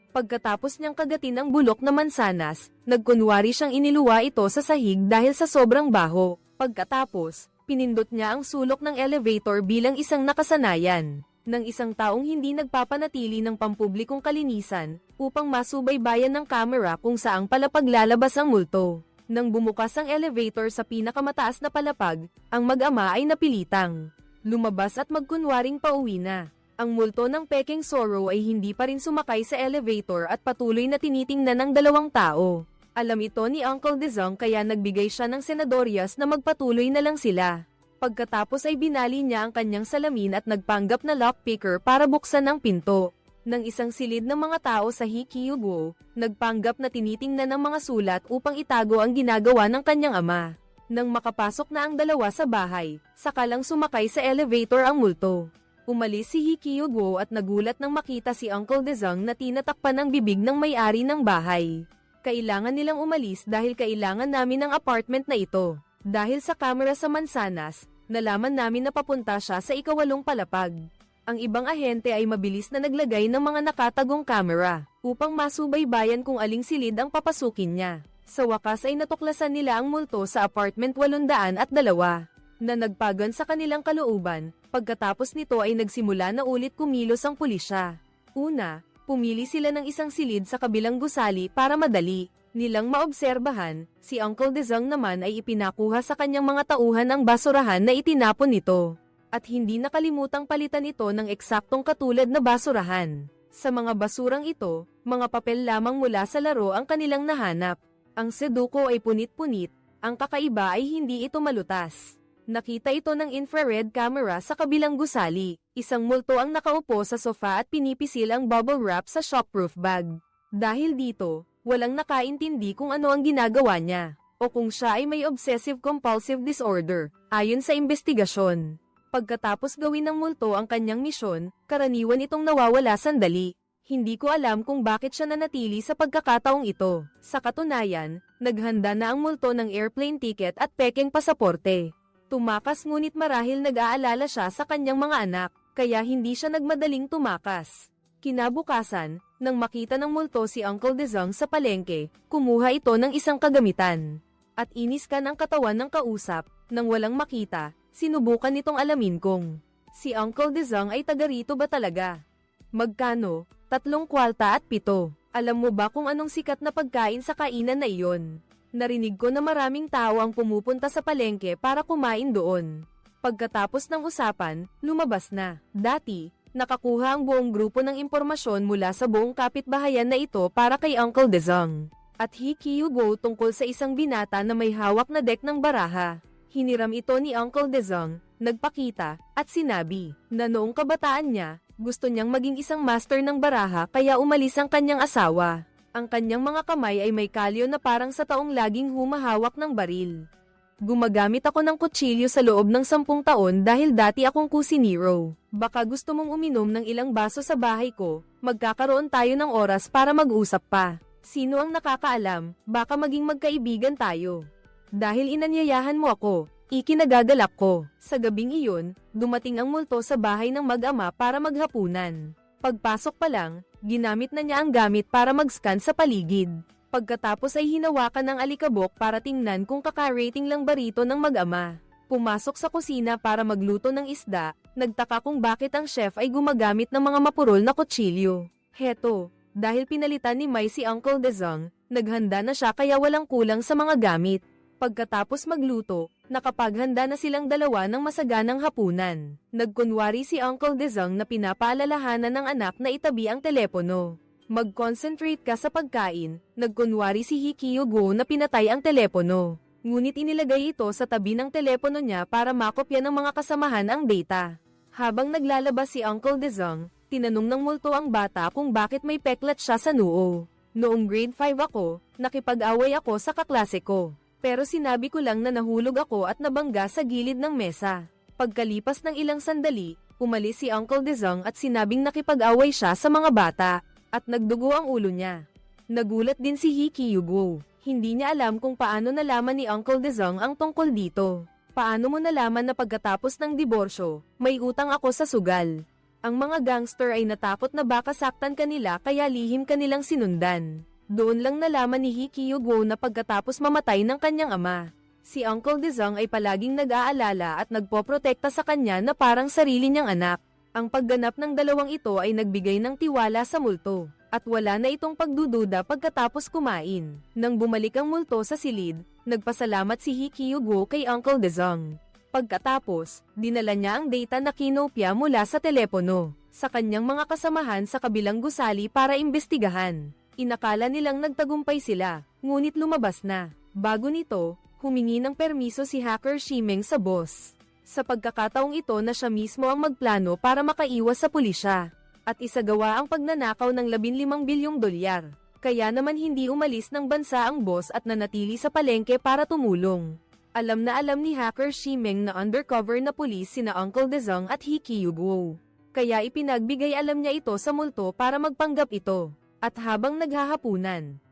Pagkatapos niyang kagatin ang bulok na mansanas, nagkunwari siyang iniluwa ito sa sahig dahil sa sobrang baho. Pagkatapos, pinindot niya ang sulok ng elevator bilang isang nakasanayan ng isang taong hindi nagpapanatili ng pampublikong kalinisan upang masubaybayan ng kamera kung saang palapaglalabas ang multo. Nang bumukas ang elevator sa pinakamataas na palapag, ang mag-ama ay napilitang lumabas at magkunwaring pauwi na. Ang multo ng Peking Sorrow ay hindi pa rin sumakay sa elevator at patuloy na tinitingnan ng dalawang tao. Alam ito ni Uncle Dezong kaya nagbigay siya ng senadoryas na magpatuloy na lang sila. Pagkatapos ay binali niya ang kanyang salamin at nagpanggap na lockpicker para buksan ang pinto. Nang isang silid ng mga tao sa Hikyugo, nagpanggap na tinitingnan ng mga sulat upang itago ang ginagawa ng kanyang ama. Nang makapasok na ang dalawa sa bahay, saka lang sumakay sa elevator ang multo. Umalis si Hikyugo at nagulat nang makita si Uncle Dezong na tinatakpan ang bibig ng may-ari ng bahay. Kailangan nilang umalis dahil kailangan namin ng apartment na ito. Dahil sa kamera sa mansanas, nalaman namin na papunta siya sa ikawalong palapag. Ang ibang ahente ay mabilis na naglagay ng mga nakatagong kamera upang masubaybayan kung aling silid ang papasukin niya. Sa wakas ay natuklasan nila ang multo sa apartment 802 na nagpagan sa kanilang kalooban. Pagkatapos nito ay nagsimula na ulit kumilos ang pulisya. Una, pumili sila ng isang silid sa kabilang gusali para madali nilang maobserbahan. Si Uncle Dezong naman ay ipinakuha sa kanyang mga tauhan ang basurahan na itinapon nito. At hindi nakalimutang palitan ito ng eksaktong katulad na basurahan. Sa mga basurang ito, mga papel lamang mula sa laro ang kanilang nahanap. Ang Sudoku ay punit-punit, ang kakaiba ay hindi ito malutas. Nakita ito ng infrared camera sa kabilang gusali. Isang multo ang nakaupo sa sofa at pinipisil ang bubble wrap sa shockproof bag. Dahil dito, walang nakaintindi kung ano ang ginagawa niya, o kung siya ay may obsessive-compulsive disorder, ayon sa investigasyon. Pagkatapos gawin ng multo ang kanyang misyon, karaniwan itong nawawala sandali. Hindi ko alam kung bakit siya nanatili sa pagkakataong ito. Sa katunayan, naghanda na ang multo ng airplane ticket at pekeng pasaporte. Tumakas ngunit marahil nag-aalala siya sa kanyang mga anak, kaya hindi siya nagmadaling tumakas. Kinabukasan, nang makita ng multo si Uncle Dezong sa palengke, kumuha ito ng isang kagamitan. At iniskan ang katawan ng kausap, nang walang makita, sinubukan nitong alamin kung si Uncle Dezong ay taga rito ba talaga? Magkano? 3 kwalta at 7. Alam mo ba kung anong sikat na pagkain sa kainan na iyon? Narinig ko na maraming tao ang pumupunta sa palengke para kumain doon. Pagkatapos ng usapan, lumabas na. Dati, nakakuha ang buong grupo ng impormasyon mula sa buong kapitbahayan na ito para kay Uncle Dezong. At hikiugo tungkol sa isang binata na may hawak na deck ng baraha. Hiniram ito ni Uncle Dezong, nagpakita, at sinabi na noong kabataan niya, gusto niyang maging isang master ng baraha kaya umalis ang kanyang asawa. Ang kanyang mga kamay ay may kalyo na parang sa taong laging humahawak ng baril. Gumagamit ako ng kutsilyo sa loob ng 10 taon dahil dati akong kusinero. Baka gusto mong uminom ng ilang baso sa bahay ko, magkakaroon tayo ng oras para mag-usap pa. Sino ang nakakaalam, baka maging magkaibigan tayo. Dahil inanyayahan mo ako, ikinagagalak ko. Sa gabing iyon, dumating ang multo sa bahay ng mag-ama para maghapunan. Pagpasok pa lang, ginamit na niya ang gamit para mag-scan sa paligid. Pagkatapos ay hinawakan ng alikabok para tingnan kung kaka-rating lang ba rito ng mag-ama. Pumasok sa kusina para magluto ng isda, nagtaka kung bakit ang chef ay gumagamit ng mga mapurol na kutsilyo. Heto, dahil pinalitan ni Mai si Uncle Dezong, naghanda na siya kaya walang kulang sa mga gamit. Pagkatapos magluto, nakapaghanda na silang dalawa ng masaganang hapunan. Nagkunwari si Uncle Dezong na pinapaalalahanan ng anak na itabi ang telepono. Mag-concentrate ka sa pagkain, nagkunwari si Hikiugo na pinatay ang telepono. Ngunit inilagay ito sa tabi ng telepono niya para makopya ng mga kasamahan ang data. Habang naglalabas si Uncle Dezong, tinanong ng multo ang bata kung bakit may peklat siya sa noo. Noong grade 5 ako, nakipag-away ako sa kaklase ko. Pero sinabi ko lang na nahulog ako at nabangga sa gilid ng mesa. Pagkalipas ng ilang sandali, umalis si Uncle Dezong at sinabing nakipag-away siya sa mga bata, at nagdugo ang ulo niya. Nagulat din si Hikiugo. Hindi niya alam kung paano nalaman ni Uncle Dezong ang tungkol dito. Paano mo nalaman na pagkatapos ng diborsyo, may utang ako sa sugal? Ang mga gangster ay natakot na baka saktan kanila kaya lihim kanilang sinundan. Doon lang nalaman ni Hikiugo na pagkatapos mamatay ng kanyang ama, si Uncle Dezong ay palaging nag-aalala at nagpoprotekta sa kanya na parang sarili niyang anak. Ang pagganap ng dalawang ito ay nagbigay ng tiwala sa multo, at wala na itong pagdududa pagkatapos kumain. Nang bumalik ang multo sa silid, nagpasalamat si Hikiugo kay Uncle Dezong. Pagkatapos, dinala niya ang data na kinopya mula sa telepono sa kanyang mga kasamahan sa kabilang gusali para imbestigahan. Inakala nilang nagtagumpay sila, ngunit lumabas na. Bago nito, humingi ng permiso si Hacker Shimeng sa boss. Sa pagkakataong ito na siya mismo ang magplano para makaiwas sa pulisya, at isagawa ang pagnanakaw ng 15 bilyong dolyar. Kaya naman hindi umalis ng bansa ang boss at nanatili sa palengke para tumulong. Alam na alam ni Hacker Shimeng na undercover na pulis sina Uncle Dezong at Hikiugo. Kaya ipinagbigay alam niya ito sa multo para magpanggap ito. At habang naghahapunan,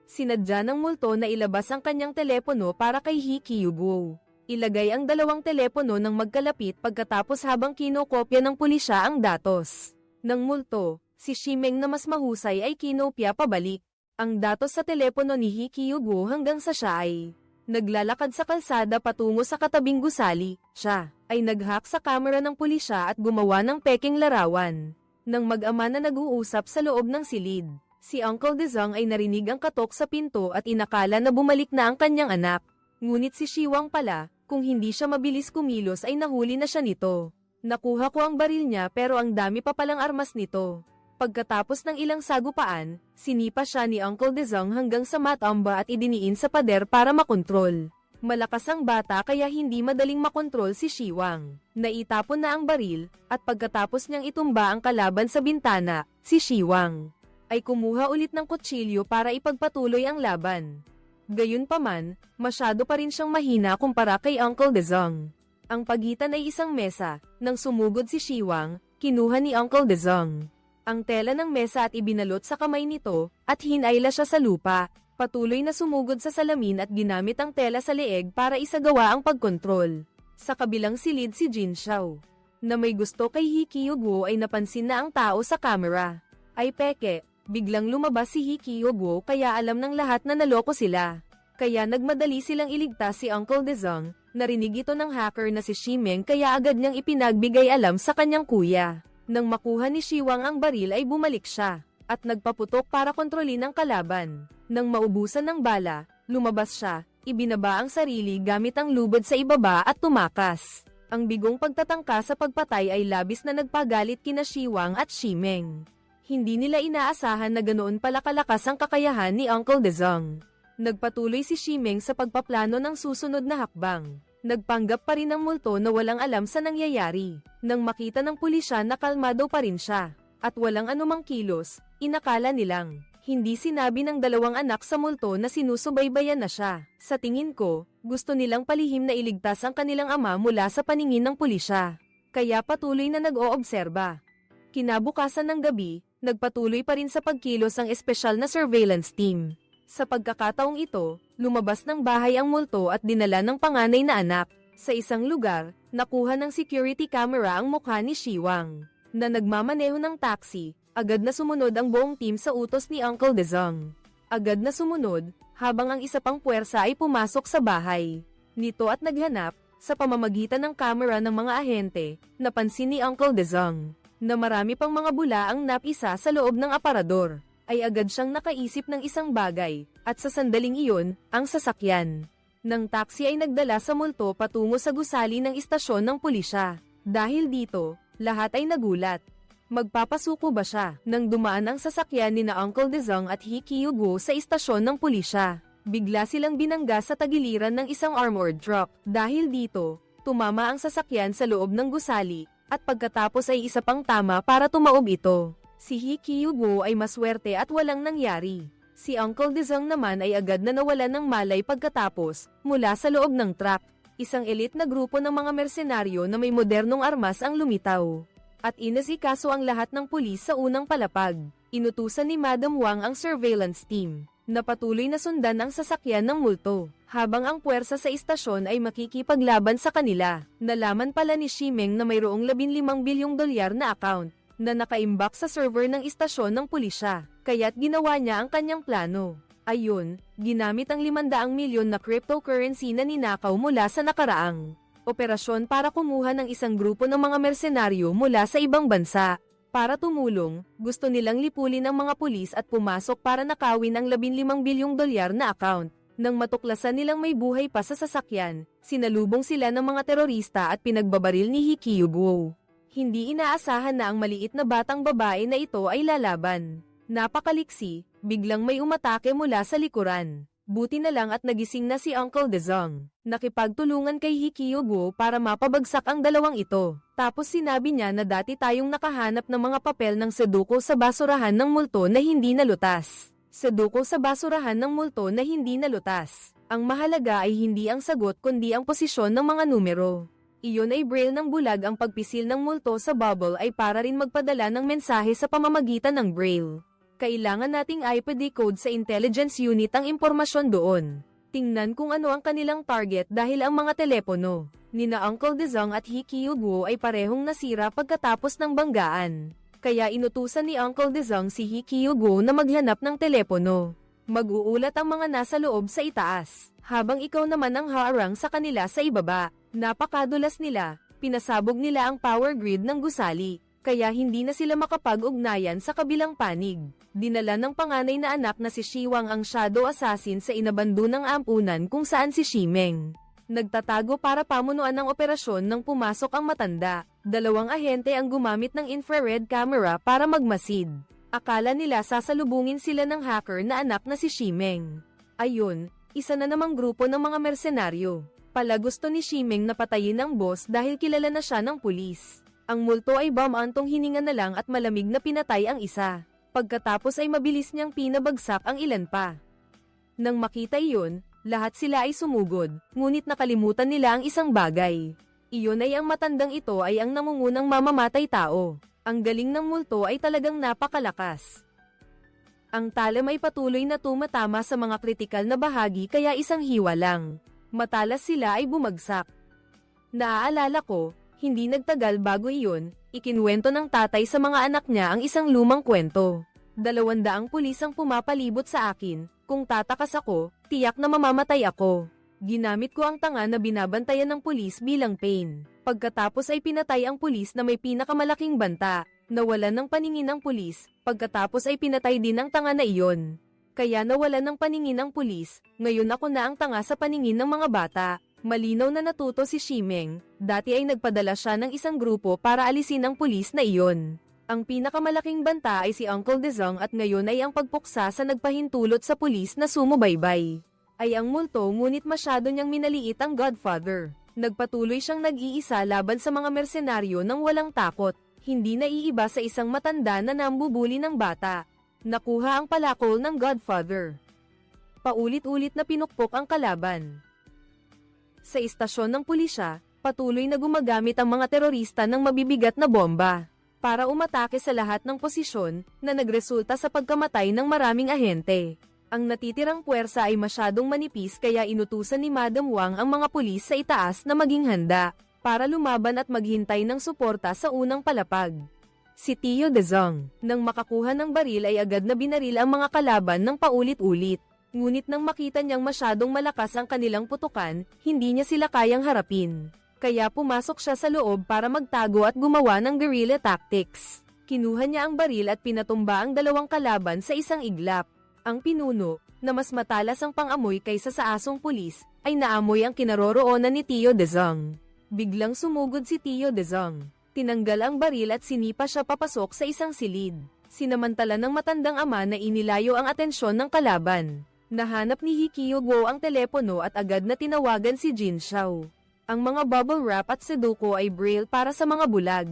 sinadya ng multo na ilabas ang kanyang telepono para kay Hikiugo. Ilagay ang dalawang telepono ng magkalapit pagkatapos habang kinokopya ng pulisya ang datos ng multo, si Shimeng na mas mahusay ay kinopya pabalik ang datos sa telepono ni Hikiugo hanggang sa siya ay naglalakad sa kalsada patungo sa katabing gusali. Siya ay nag-hack sa kamera ng pulisya at gumawa ng peking larawan ng mag-ama na nag-uusap sa loob ng silid. Si Uncle Dezong ay narinig ang katok sa pinto at inakala na bumalik na ang kanyang anak. Ngunit si Shiwang pala, kung hindi siya mabilis kumilos ay nahuli na siya nito. Nakuha ko ang baril niya pero ang dami pa palang armas nito. Pagkatapos ng ilang sagupaan, sinipa siya ni Uncle Dezong hanggang sa matamba at idiniin sa pader para makontrol. Malakas ang bata kaya hindi madaling makontrol si Shiwang. Naitapon na ang baril, at pagkatapos niyang itumba ang kalaban sa bintana, si Shiwang ay kumuha ulit ng kutsilyo para ipagpatuloy ang laban. Gayunpaman, masyado pa rin siyang mahina kumpara kay Uncle Dezong. Ang pagitan ay isang mesa. Nang sumugod si Shiwang, kinuha ni Uncle Dezong ang tela ng mesa at ibinalot sa kamay nito, at hinayla siya sa lupa. Patuloy na sumugod sa salamin at ginamit ang tela sa leeg para isagawa ang pagkontrol. Sa kabilang silid si Jin Xiao, na may gusto kay He Kyuguo ay napansin na ang tao sa camera. Ay peke, biglang lumabas si He Kyuguo kaya alam ng lahat na naloko sila. Kaya nagmadali silang iligtas si Uncle Dezong, narinig ito ng hacker na si Shimeng kaya agad niyang ipinagbigay alam sa kanyang kuya. Nang makuha ni Shiwang ang baril ay bumalik siya, at nagpaputok para kontrolin ang kalaban. Nang maubusan ng bala, lumabas siya, ibinaba ang sarili gamit ang lubid sa ibaba at tumakas. Ang bigong pagtatangka sa pagpatay ay labis na nagpagalit kina Shiwang at Shimeng. Hindi nila inaasahan na ganoon pala kalakas ang kakayahan ni Uncle Dezong. Nagpatuloy si Shimeng sa pagpaplano ng susunod na hakbang. Nagpanggap pa rin ng multo na walang alam sa nangyayari. Nang makita ng pulisya na kalmado pa rin siya, at walang anumang kilos, inakala nilang hindi sinabi ng dalawang anak sa multo na sinusubaybayan na siya. Sa tingin ko, gusto nilang palihim na iligtas ang kanilang ama mula sa paningin ng pulisya. Kaya patuloy na nag-oobserba. Kinabukasan ng gabi, nagpatuloy pa rin sa pagkilos ang espesyal na surveillance team. Sa pagkakataong ito, lumabas ng bahay ang multo at dinala ng panganay na anak. Sa isang lugar, nakuha ng security camera ang mukha ni Shiwang, na nagmamaneho ng taxi. Agad na sumunod ang buong team sa utos ni Uncle Dezong. Agad na sumunod, habang ang isa pang puwersa ay pumasok sa bahay nito at naghanap, sa pamamagitan ng camera ng mga ahente, napansin ni Uncle Dezong, na marami pang mga bula ang napisa sa loob ng aparador. Ay agad siyang nakaisip ng isang bagay, at sa sandaling iyon, ang sasakyan ng taxi ay nagdala sa multo patungo sa gusali ng istasyon ng pulisya. Dahil dito, lahat ay nagulat. Magpapasuko ba siya? Nang dumaan ang sasakyan ni na Uncle Dezong at He Kyuguo sa istasyon ng pulisya, bigla silang binangga sa tagiliran ng isang armored truck. Dahil dito, tumama ang sasakyan sa loob ng gusali, at pagkatapos ay isa pang tama para tumaob ito. Si He Kyuguo ay maswerte at walang nangyari. Si Uncle Dezong naman ay agad na nawalan ng malay pagkatapos, mula sa loob ng truck, isang elite na grupo ng mga mersenaryo na may modernong armas ang lumitaw. At inasikaso ang lahat ng pulis sa unang palapag. Inutusan ni Madam Wang ang surveillance team, na patuloy na sundan ang sasakyan ng multo, habang ang puwersa sa istasyon ay makikipaglaban sa kanila. Nalaman pala ni Shimeng na mayroong 15 bilyong dolyar na account, na nakaimbak sa server ng istasyon ng pulisya, kaya't ginawa niya ang kanyang plano. Ayun, ginamit ang 500 milyon na cryptocurrency na ninakaw mula sa nakaraang operasyon para kumuha ng isang grupo ng mga mersenaryo mula sa ibang bansa. Para tumulong, gusto nilang lipulin ang mga pulis at pumasok para nakawin ang 15 bilyong dolyar na account. Nang matuklasan nilang may buhay pa sa sasakyan, sinalubong sila ng mga terorista at pinagbabaril ni He Kyuguo. Hindi inaasahan na ang maliit na batang babae na ito ay lalaban. Napakaliksi, biglang may umatake mula sa likuran. Buti na lang at nagising na si Uncle Dezong. Nakipagtulungan kay He Kyuguo para mapabagsak ang dalawang ito. Tapos sinabi niya na dati tayong nakahanap ng mga papel ng seduko sa basurahan ng multo na hindi nalutas. Seduko sa basurahan ng multo na hindi nalutas. Ang mahalaga ay hindi ang sagot kundi ang posisyon ng mga numero. Iyon ay braille ng bulag. Ang pagpisil ng multo sa bubble ay para rin magpadala ng mensahe sa pamamagitan ng braille. Kailangan nating ipa-decode sa intelligence unit ang impormasyon doon. Tingnan kung ano ang kanilang target dahil ang mga telepono nina Uncle Dezong at He Kyuguo ay parehong nasira pagkatapos ng banggaan. Kaya inutusan ni Uncle Dezong si He Kyuguo na maghanap ng telepono. Mag-uulat ang mga nasa loob sa itaas, habang ikaw naman ang haarang sa kanila sa ibaba. Napakadulas nila, pinasabog nila ang power grid ng gusali, kaya hindi na sila makapag-ugnayan sa kabilang panig. Dinala ng panganay na anak na si Shiwang ang shadow assassin sa inabando ng ampunan kung saan si Shimeng nagtatago para pamunuan ng operasyon nang pumasok ang matanda. Dalawang ahente ang gumamit ng infrared camera para magmasid. Akala nila sasalubungin sila ng hacker na anak na si Shimeng. Ayun, isa na namang grupo ng mga mersenaryo. Pala gusto ni Shimeng na patayin ang boss dahil kilala na siya ng pulis. Ang multo ay bumantong hininga na lang at malamig na pinatay ang isa. Pagkatapos ay mabilis niyang pinabagsak ang ilan pa. Nang makita iyon, lahat sila ay sumugod, ngunit nakalimutan nila ang isang bagay. Iyon ay ang matandang ito ay ang nangungunang mamamatay tao. Ang galing ng multo ay talagang napakalakas. Ang talam ay patuloy na tumatama sa mga kritikal na bahagi kaya isang hiwa lang. Matalas sila ay bumagsak. Naaalala ko, hindi nagtagal bago iyon, ikinwento ng tatay sa mga anak niya ang isang lumang kwento. 200 pulis ang pumapalibot sa akin, kung tatakas ako, tiyak na mamamatay ako. Ginamit ko ang tanga na binabantayan ng pulis bilang pain. Pagkatapos ay pinatay ang pulis na may pinakamalaking banta. Nawalan ng paningin ang pulis, pagkatapos ay pinatay din ang tanga na iyon. Kaya nawalan ng paningin ang pulis, ngayon ako na ang tanga sa paningin ng mga bata. Malinaw na natuto si Shimeng, dati ay nagpadala siya ng isang grupo para alisin ang pulis na iyon. Ang pinakamalaking banta ay si Uncle Dezong at ngayon ay ang pagpuksa sa nagpahintulot sa pulis na sumubaybay. Ay ang multo ngunit masyado niyang minaliit ang Godfather. Nagpatuloy siyang nag-iisa laban sa mga mersenaryo nang walang takot. Hindi naiiba sa isang matanda na nambubuli ng bata. Nakuha ang palakol ng Godfather. Paulit-ulit na pinukpok ang kalaban. Sa istasyon ng pulisya, patuloy na gumagamit ang mga terorista ng mabibigat na bomba para umatake sa lahat ng posisyon na nagresulta sa pagkamatay ng maraming ahente. Ang natitirang puwersa ay masyadong manipis kaya inutusan ni Madam Wang ang mga pulis sa itaas na maging handa para lumaban at maghintay ng suporta sa unang palapag. Si Tio Dezong, nang makakuha ng baril ay agad na binaril ang mga kalaban ng paulit-ulit. Ngunit nang makita niyang masyadong malakas ang kanilang putukan, hindi niya sila kayang harapin. Kaya pumasok siya sa loob para magtago at gumawa ng guerrilla tactics. Kinuha niya ang baril at pinatumba ang 2 kalaban sa isang iglap. Ang pinuno, na mas matalas ang pangamoy kaysa sa asong pulis, ay naamoy ang kinaroroonan ni Tio Dezong. Biglang sumugod si Tio Dezong. Tinanggal ang baril at sinipa siya papasok sa isang silid. Sinamantala ng matandang ama na inilayo ang atensyon ng kalaban. Nahanap ni Hikyo Guo ang telepono at agad na tinawagan si Jin Xiao. Ang mga bubble wrap at sudoku ay braille para sa mga bulag.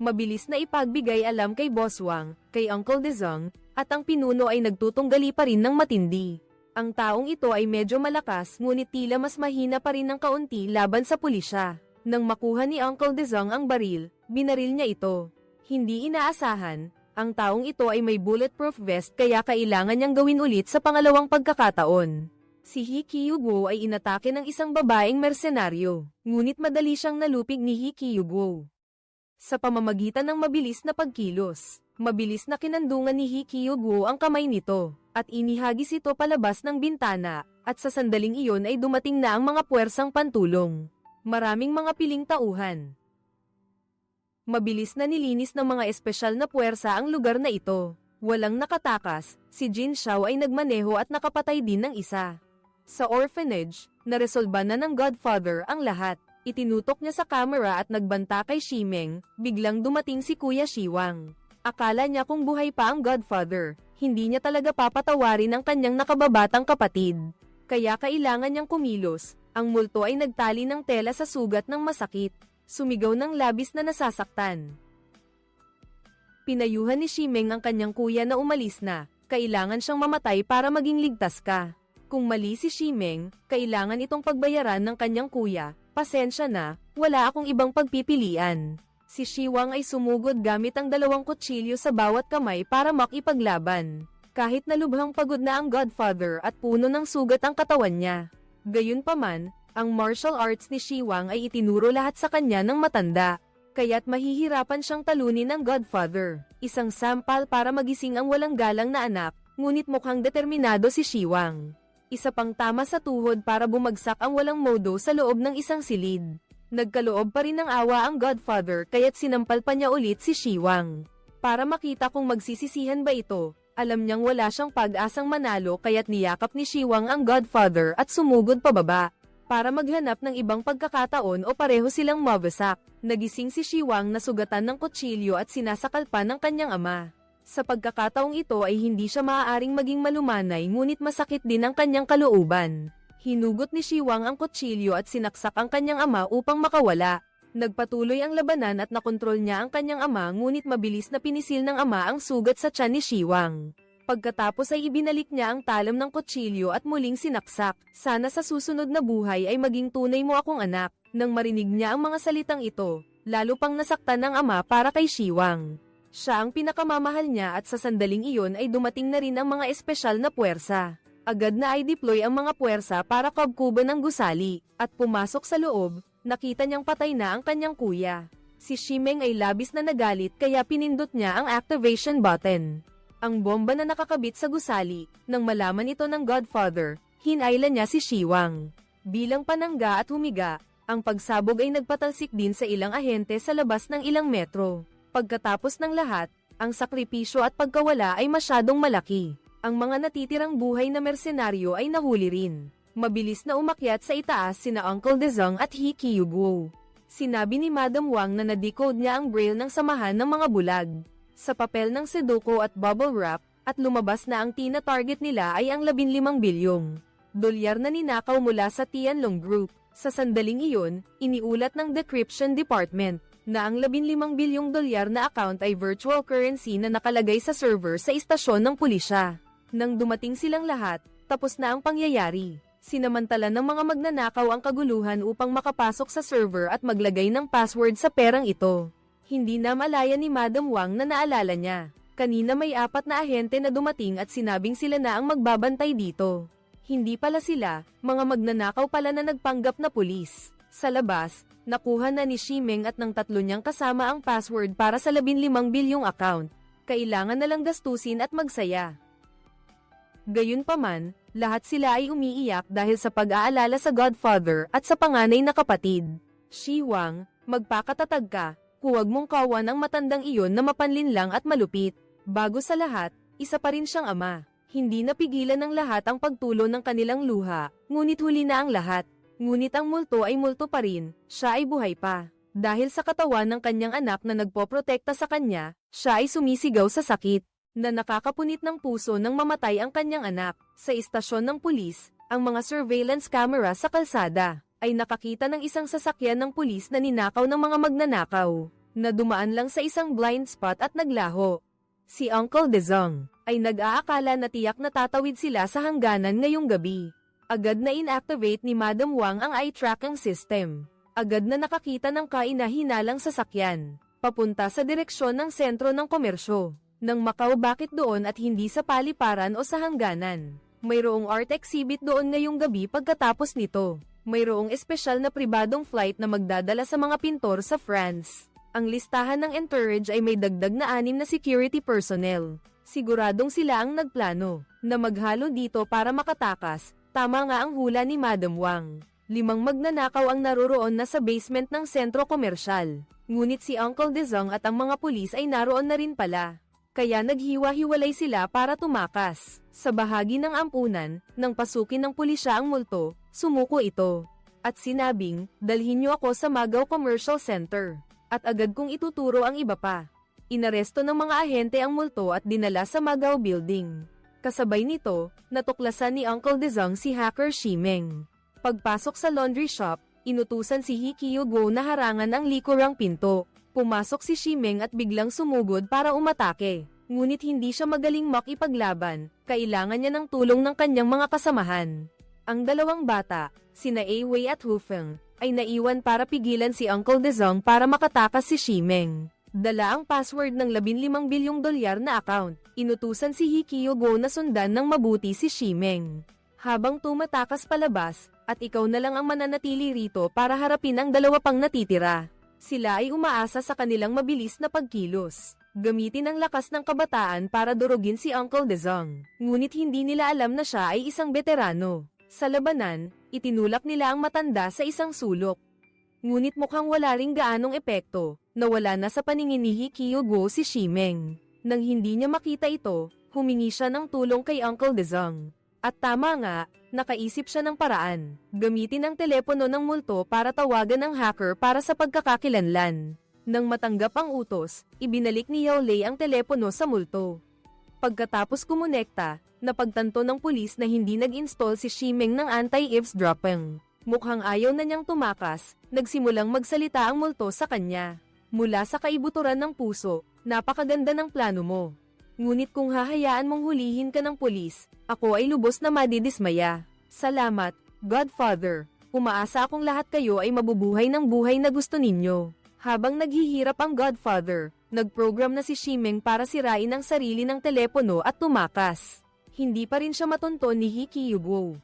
Mabilis na ipagbigay alam kay Boss Wang, kay Uncle Dezong, at ang pinuno ay nagtutunggali pa rin ng matindi. Ang taong ito ay medyo malakas ngunit tila mas mahina pa rin ng kaunti laban sa pulisya. Nang makuha ni Uncle Dezong ang baril, binaril niya ito. Hindi inaasahan, ang taong ito ay may bulletproof vest kaya kailangan niyang gawin ulit sa pangalawang pagkakataon. Si Hikyo Guo ay inatake ng isang babaeng mersenaryo, ngunit madali siyang nalupig ni Hikyo Guo. Sa pamamagitan ng mabilis na pagkilos, mabilis na kinandungan ni Hikyo Guo ang kamay nito, at inihagis ito palabas ng bintana, at sa sandaling iyon ay dumating na ang mga puwersang pantulong. Maraming mga piling tauhan. Mabilis na nilinis ng mga espesyal na puwersa ang lugar na ito. Walang nakatakas, si Jin Xiao ay nagmaneho at nakapatay din ng isa. Sa orphanage, naresolba na ng Godfather ang lahat. Itinutok niya sa camera at nagbanta kay Shimeng, biglang dumating si Kuya Shiwang. Akala niya kung buhay pa ang Godfather, hindi niya talaga papatawarin ang kanyang nakababatang kapatid. Kaya kailangan niyang kumilos, ang multo ay nagtali ng tela sa sugat ng masakit. Sumigaw ng labis na nasasaktan. Pinayuhan ni Shimeng ang kanyang kuya na umalis na, kailangan siyang mamatay para maging ligtas ka. Kung mali si Shimeng, kailangan itong pagbayaran ng kanyang kuya, pasensya na, wala akong ibang pagpipilian. Si Shiwang ay sumugod gamit ang 2 kutsilyo sa bawat kamay para makipaglaban. Kahit na lubhang pagod na ang Godfather at puno ng sugat ang katawan niya. Gayunpaman, ang martial arts ni Shiwang ay itinuro lahat sa kanya ng matanda. Kaya't mahihirapan siyang talunin ng Godfather. Isang sampal para magising ang walang galang na anak, ngunit mukhang determinado si Shiwang. Isa pang tama sa tuhod para bumagsak ang walang modo sa loob ng isang silid. Nagkaloob pa rin ng awa ang Godfather kaya't sinampal pa niya ulit si Shiwang. Para makita kung magsisisihan ba ito, alam niyang wala siyang pag-asang manalo kaya't niyakap ni Shiwang ang Godfather at sumugod pababa. Para maghanap ng ibang pagkakataon o pareho silang mabasak, nagising si Shiwang na sugatan ng kutsilyo at sinasakal pa ng kanyang ama. Sa pagkakataong ito ay hindi siya maaaring maging malumanay ngunit masakit din ang kanyang kalooban. Hinugot ni Shiwang ang kutsilyo at sinaksak ang kanyang ama upang makawala. Nagpatuloy ang labanan at nakontrol niya ang kanyang ama ngunit mabilis na pinisil ng ama ang sugat sa tiyan ni Shiwang. Pagkatapos ay ibinalik niya ang talam ng kutsilyo at muling sinaksak. Sana sa susunod na buhay ay maging tunay mo akong anak. Nang marinig niya ang mga salitang ito, lalo pang nasaktan ng ama para kay Shiwang. Siya ang pinakamamahal niya at sa sandaling iyon ay dumating na rin ang mga espesyal na puwersa. Agad na ay deploy ang mga puwersa para kabkuban ang gusali, at pumasok sa loob, nakita niyang patay na ang kanyang kuya. Si Shimeng ay labis na nagalit kaya pinindot niya ang activation button. Ang bomba na nakakabit sa gusali, nang malaman ito ng Godfather, hinayla niya si Shiwang. Bilang panangga at humiga, ang pagsabog ay nagpatalsik din sa ilang ahente sa labas ng ilang metro. Pagkatapos ng lahat, ang sakripisyo at pagkawala ay masyadong malaki. Ang mga natitirang buhay na mersenaryo ay nahuli rin. Mabilis na umakyat sa itaas sina Uncle Dezong at He Kyuguo. Sinabi ni Madam Wang na na-decode niya ang braille ng samahan ng mga bulag. Sa papel ng Sudoku at bubble wrap, at lumabas na ang tina-target nila ay ang 15 bilyong dolyar na ninakaw mula sa Tianlong Group. Sa sandaling iyon, iniulat ng Decryption Department na ang 15 bilyong dolyar na account ay virtual currency na nakalagay sa server sa istasyon ng pulisya. Nang dumating silang lahat, tapos na ang pangyayari. Sinamantala ng mga magnanakaw ang kaguluhan upang makapasok sa server at maglagay ng password sa perang ito. Hindi na malaya ni Madam Wang na naalala niya. Kanina may 4 na ahente na dumating at sinabing sila na ang magbabantay dito. Hindi pala sila, mga magnanakaw pala na nagpanggap na pulis. Sa labas, nakuha na ni Shimeng at ng 3 niyang kasama ang password para sa 15 bilyong account. Kailangan na lang gastusin at magsaya. Gayunpaman, lahat sila ay umiiyak dahil sa pag-aalala sa Godfather at sa panganay na kapatid. Shiwang, magpakatatag ka, huwag mong kawan ang matandang iyon na mapanlinlang at malupit. Bago sa lahat, isa pa rin siyang ama. Hindi napigilan ng lahat ang pagtulo ng kanilang luha, ngunit huli na ang lahat. Ngunit ang multo ay multo pa rin, siya ay buhay pa. Dahil sa katawan ng kanyang anak na nagpoprotekta sa kanya, siya ay sumisigaw sa sakit, na nakakapunit ng puso nang mamatay ang kanyang anak. Sa istasyon ng pulis, ang mga surveillance camera sa kalsada, ay nakakita ng isang sasakyan ng pulis na ninakaw ng mga magnanakaw, na dumaan lang sa isang blind spot at naglaho. Si Uncle Dezong, ay nag-aakala na tiyak na tatawid sila sa hangganan ngayong gabi. Agad na inactivate ni Madam Wang ang eye tracking system. Agad na nakakita ng kaina-hinalang sasakyan, papunta sa direksyon ng sentro ng komersyo. Nang Macau, bakit doon at hindi sa paliparan o sa hangganan? Mayroong art exhibit doon ngayong gabi pagkatapos nito. Mayroong espesyal na pribadong flight na magdadala sa mga pintor sa France. Ang listahan ng entourage ay may dagdag na 6 na security personnel. Siguradong sila ang nagplano na maghalo dito para makatakas. Tama nga ang hula ni Madam Wang. 5 magnanakaw ang naroroon na sa basement ng sentro komersyal. Ngunit si Uncle Dezong at ang mga pulis ay naroon na rin pala. Kaya naghiwa-hiwalay sila para tumakas. Sa bahagi ng ampunan, nang pasukin ng pulisya ang multo, sumuko ito. At sinabing, dalhin niyo ako sa Macau Commercial Center. At agad kong ituturo ang iba pa. Inaresto ng mga ahente ang multo at dinala sa Macau Building. Kasabay nito, natuklasan ni Uncle Dezong si hacker Shimeng. Pagpasok sa laundry shop, inutusan si He Kyuguo na harangan ang likurang pinto. Pumasok si Shimeng at biglang sumugod para umatake. Ngunit hindi siya magaling makipaglaban, kailangan niya ng tulong ng kanyang mga kasamahan. Ang 2 bata, sina Wei at Hu Feng, ay naiwan para pigilan si Uncle Dezong para makatakas si Shimeng. Dala ang password ng 15 bilyong dolyar na account. Inutusan si He Kyuguo na sundan ng mabuti si Shimeng. Habang tumatakas palabas, at ikaw na lang ang mananatili rito para harapin ang 2 pang natitira. Sila ay umaasa sa kanilang mabilis na pagkilos. Gamitin ang lakas ng kabataan para durugin si Uncle Dezong. Ngunit hindi nila alam na siya ay isang veterano. Sa labanan, itinulak nila ang matanda sa isang sulok. Ngunit mukhang wala ring gaanong epekto, nawala na sa paningin ni He Kyuguo si Shimeng. Nang hindi niya makita ito, humingi siya ng tulong kay Uncle Dezong. At tama nga, nakaisip siya ng paraan. Gamitin ang telepono ng multo para tawagan ang hacker para sa pagkakakilanlan. Nang matanggap ang utos, ibinalik ni Yao Lei ang telepono sa multo. Pagkatapos kumonekta, napagtanto ng pulis na hindi nag-install si Shimeng ng anti-eavesdropping. Mukhang ayaw na niyang tumakas, nagsimulang magsalita ang multo sa kanya. Mula sa kaibuturan ng puso, napakaganda ng plano mo. Ngunit kung hahayaan mong hulihin ka ng pulis, ako ay lubos na madidismaya. Salamat, Godfather. Umaasa akong lahat kayo ay mabubuhay ng buhay na gusto ninyo. Habang naghihirap ang Godfather, Nagprogram na si Shimeng para sirain ang sarili ng telepono at tumakas. Hindi pa rin siya matunton ni Hikyugo.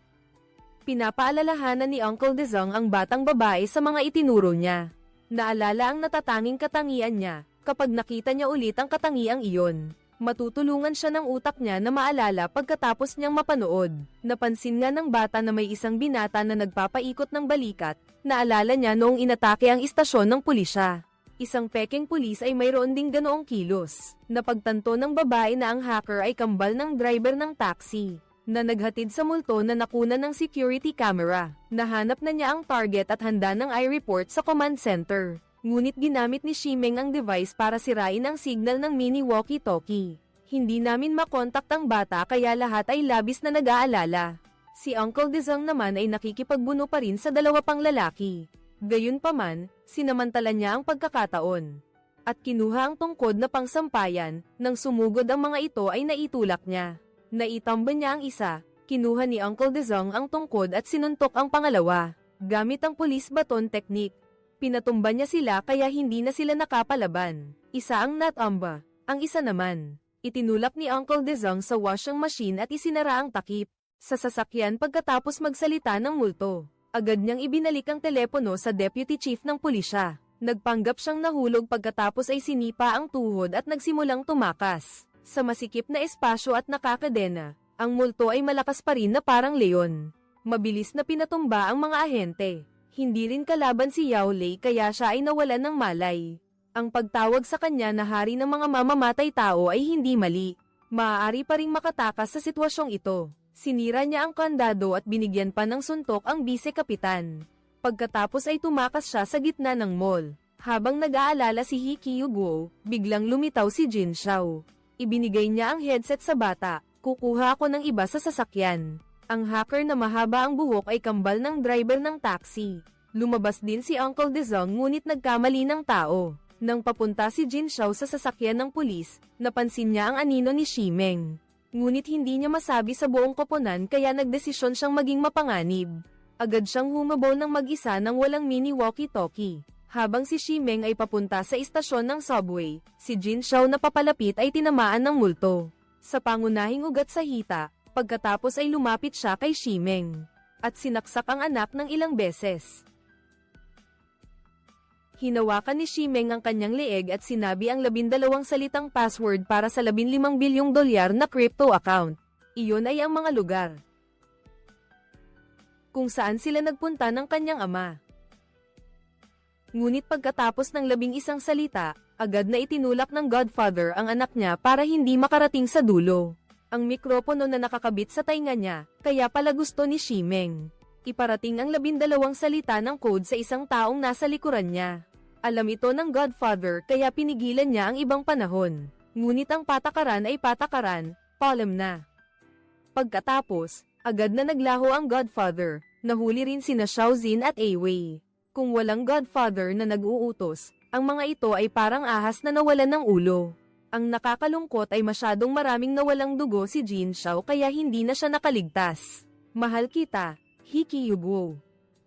Pinapaalalahanan ni Uncle Dezong ang batang babae sa mga itinuro niya. Naalala ang natatanging katangian niya, kapag nakita niya ulit ang katangiang iyon. Matutulungan siya ng utak niya na maalala pagkatapos niyang mapanood. Napansin nga ng bata na may isang binata na nagpapaikot ng balikat. Naalala niya noong inatake ang istasyon ng pulisya. Isang pekeng pulis ay mayroon ding ganoong kilos. Napagtanto ng babae na ang hacker ay kambal ng driver ng taxi, na naghatid sa multo na nakuna ng security camera. Nahanap na niya ang target at handa ng i-report sa command center. Ngunit ginamit ni Shimeng ang device para sirain ang signal ng mini walkie-talkie. Hindi namin makontak ang bata kaya lahat ay labis na nag-aalala. Si Uncle Dezong naman ay nakikipagbuno pa rin sa dalawa pang lalaki. Gayunpaman, sinamantala niya ang pagkakataon. At kinuha ang tungkod na pangsampayan, nang sumugod ang mga ito ay naitulak niya. Naitamba niya ang isa, kinuha ni Uncle Dezong ang tungkod at sinuntok ang pangalawa. Gamit ang police baton technique. Pinatumba niya sila kaya hindi na sila nakapalaban. Isa ang natamba, ang isa naman. Itinulak ni Uncle Dezong sa washing machine at isinara ang takip. Sa sasakyan pagkatapos magsalita ng multo. Agad niyang ibinalik ang telepono sa deputy chief ng pulisya. Nagpanggap siyang nahulog pagkatapos ay sinipa ang tuhod at nagsimulang tumakas. Sa masikip na espasyo at nakakadena, ang multo ay malakas pa rin na parang leon. Mabilis na pinatumba ang mga ahente. Hindi rin kalaban si Yao Lei kaya siya ay nawalan ng malay. Ang pagtawag sa kanya na hari ng mga mamamatay tao ay hindi mali. Maaari pa ring makatakas sa sitwasyong ito. Sinira niya ang kandado at binigyan pa ng suntok ang bise-kapitan. Pagkatapos ay tumakas siya sa gitna ng mall. Habang nag-aalala si Hikyugo, biglang lumitaw si Jin Xiao. Ibinigay niya ang headset sa bata. Kukuha ako ng iba sa sasakyan. Ang hacker na mahaba ang buhok ay kambal ng driver ng taxi. Lumabas din si Uncle Dezong ngunit nagkamali ng tao. Nang papunta si Jin Xiao sa sasakyan ng pulis, napansin niya ang anino ni Shimeng. Ngunit hindi niya masabi sa buong koponan kaya nagdesisyon siyang maging mapanganib. Agad siyang humabol ng mag-isa nang walang mini walkie-talkie. Habang si Shimeng ay papunta sa istasyon ng subway, si Jin Xiao na papalapit ay tinamaan ng multo. Sa pangunahing ugat sa hita, pagkatapos ay lumapit siya kay Shimeng, at sinaksak ang anak ng ilang beses. Hinawakan ni Shimeng ang kanyang leeg at sinabi ang 12 salitang password para sa 15 bilyong dolyar na crypto account. Iyon ay ang mga lugar kung saan sila nagpunta ng kanyang ama. Ngunit pagkatapos ng 11 salita, agad na itinulak ng Godfather ang anak niya para hindi makarating sa dulo. Ang mikropono na nakakabit sa tainga niya, kaya pala gusto ni Shimeng. Iparating ang 12 salita ng code sa isang taong nasa likuran niya. Alam ito ng Godfather kaya pinigilan niya ang ibang panahon. Ngunit ang patakaran ay patakaran, palem na. Pagkatapos, agad na naglaho ang Godfather, nahuli rin sina Xiaozin at Awei. Kung walang Godfather na nag-uutos, ang mga ito ay parang ahas na nawalan ng ulo. Ang nakakalungkot ay masyadong maraming nawalang dugo si Jin Xiao kaya hindi na siya nakaligtas. Mahal kita, Hikyugo.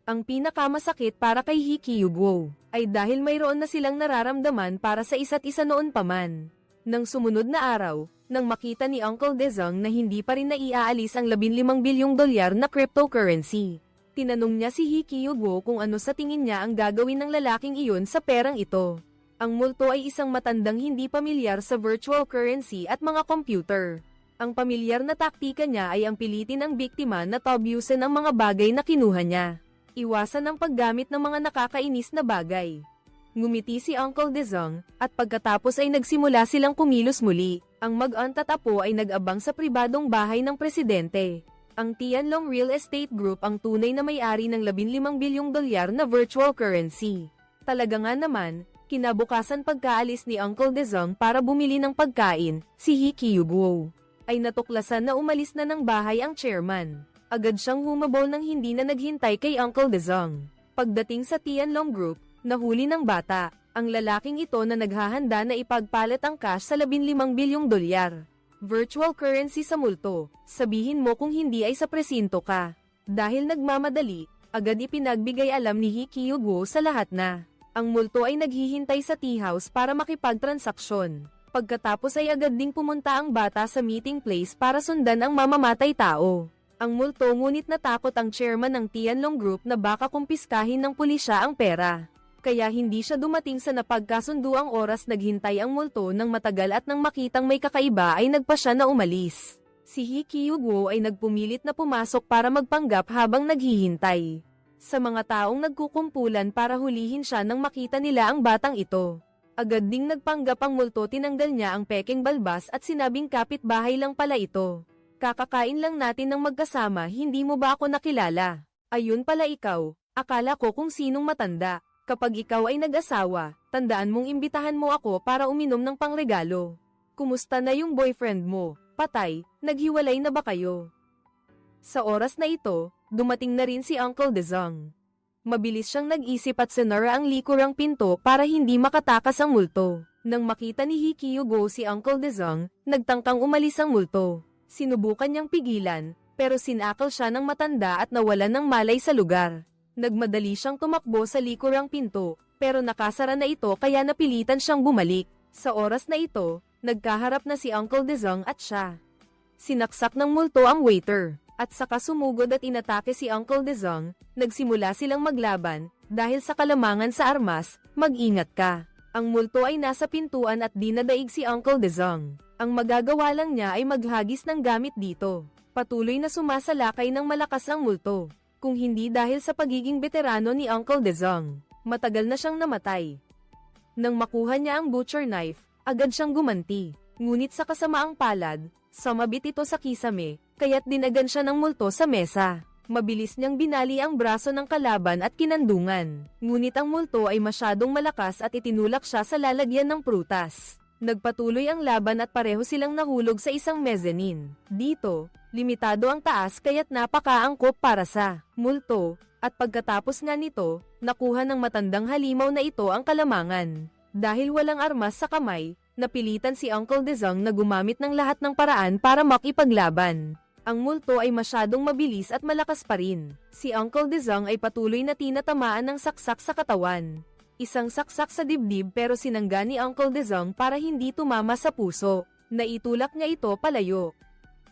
Ang pinakamasakit para kay Hikyugo ay dahil mayroon na silang nararamdaman para sa isa't isa noon pa man. Nang sumunod na araw, nang makita ni Uncle Dezong na hindi pa rin naiaalis ang 15 bilyong dolyar na cryptocurrency, tinanong niya si Hikyugo kung ano sa tingin niya ang gagawin ng lalaking iyon sa perang ito. Ang multo ay isang matandang hindi pamilyar sa virtual currency at mga computer. Ang pamilyar na taktika niya ay ang pilitin ng biktima na tabyusin ang mga bagay na kinuha niya. Iwasan ang paggamit ng mga nakakainis na bagay. Ngumiti si Uncle Dezong, at pagkatapos ay nagsimula silang kumilos muli. Ang mag-aunt at apo ay nag-abang sa pribadong bahay ng presidente. Ang Tianlong Real Estate Group ang tunay na may-ari ng 15 bilyong dolyar na virtual currency. Talaga nga naman, kinabukasan pagkaalis ni Uncle Dezong para bumili ng pagkain, si Hikyugo ay natuklasan na umalis na ng bahay ang chairman. Agad siyang humabol nang hindi na naghintay kay Uncle Dezong. Pagdating sa Tianlong Group, nahuli ng bata, ang lalaking ito na naghahanda na ipagpalit ang cash sa 15 bilyong dolyar. Virtual currency sa multo, sabihin mo kung hindi ay sa presinto ka. Dahil nagmamadali, agad ipinagbigay alam ni Hikyugo sa lahat na Ang multo ay naghihintay sa tea house para makipagtransaksyon. Pagkatapos ay agad ding pumunta ang bata sa meeting place para sundan ang mamamatay tao. Ang multo ngunit natakot ang chairman ng Tianlong Group na baka kumpiskahin ng pulisya ang pera. Kaya hindi siya dumating sa napagkasunduang oras. Naghintay ang multo ng matagal at nang makitang may kakaiba ay nagpa siya na umalis. Si He Kyuguo ay nagpumilit na pumasok para magpanggap habang naghihintay sa mga taong nagkukumpulan para hulihin siya nang makita nila ang batang ito. Agad ding nagpanggap ang multo. Tinanggal niya ang pekeng balbas at sinabing kapitbahay lang pala ito. Kakakain lang natin ng magkasama, hindi mo ba ako nakilala? Ayun pala ikaw, akala ko kung sinong matanda. Kapag ikaw ay nag-asawa, tandaan mong imbitahan mo ako para uminom ng pangregalo. Kumusta na yung boyfriend mo? Patay, naghiwalay na ba kayo? Sa oras na ito, dumating na rin si Uncle Dezong. Mabilis siyang nag-isip at sinara ang likurang pinto para hindi makatakas ang multo. Nang makita ni He Kyuguo si Uncle Dezong, nagtangkang umalis ang multo. Sinubukan niyang pigilan, pero sinakal siya ng matanda at nawalan ng malay sa lugar. Nagmadali siyang tumakbo sa likurang pinto, pero nakasara na ito kaya napilitan siyang bumalik. Sa oras na ito, nagkaharap na si Uncle Dezong at siya. Sinaksak ng multo ang waiter, at saka sumugod at inatake si Uncle Dezong. Nagsimula silang maglaban, dahil sa kalamangan sa armas, mag-ingat ka. Ang multo ay nasa pintuan at dinadaig si Uncle Dezong. Ang magagawa lang niya ay maghagis ng gamit dito. Patuloy na sumasalakay ng malakas ang multo. Kung hindi dahil sa pagiging veterano ni Uncle Dezong, matagal na siyang namatay. Nang makuha niya ang butcher knife, agad siyang gumanti. Ngunit sa kasamaang palad, sumabit ito sa kisame, kaya't dinagan siya ng multo sa mesa. Mabilis niyang binali ang braso ng kalaban at kinandungan. Ngunit ang multo ay masyadong malakas at itinulak siya sa lalagyan ng prutas. Nagpatuloy ang laban at pareho silang nahulog sa isang mezzanine. Dito, limitado ang taas kaya't napakaangkop para sa multo, at pagkatapos nga nito, nakuha ng matandang halimaw na ito ang kalamangan. Dahil walang armas sa kamay, napilitan si Uncle Dezong na gumamit ng lahat ng paraan para makipaglaban. Ang multo ay masyadong mabilis at malakas pa rin. Si Uncle Dezong ay patuloy na tinatamaan ng saksak sa katawan. Isang saksak sa dibdib pero sinangga ni Uncle Dezong para hindi tumama sa puso. Naitulak niya ito palayo.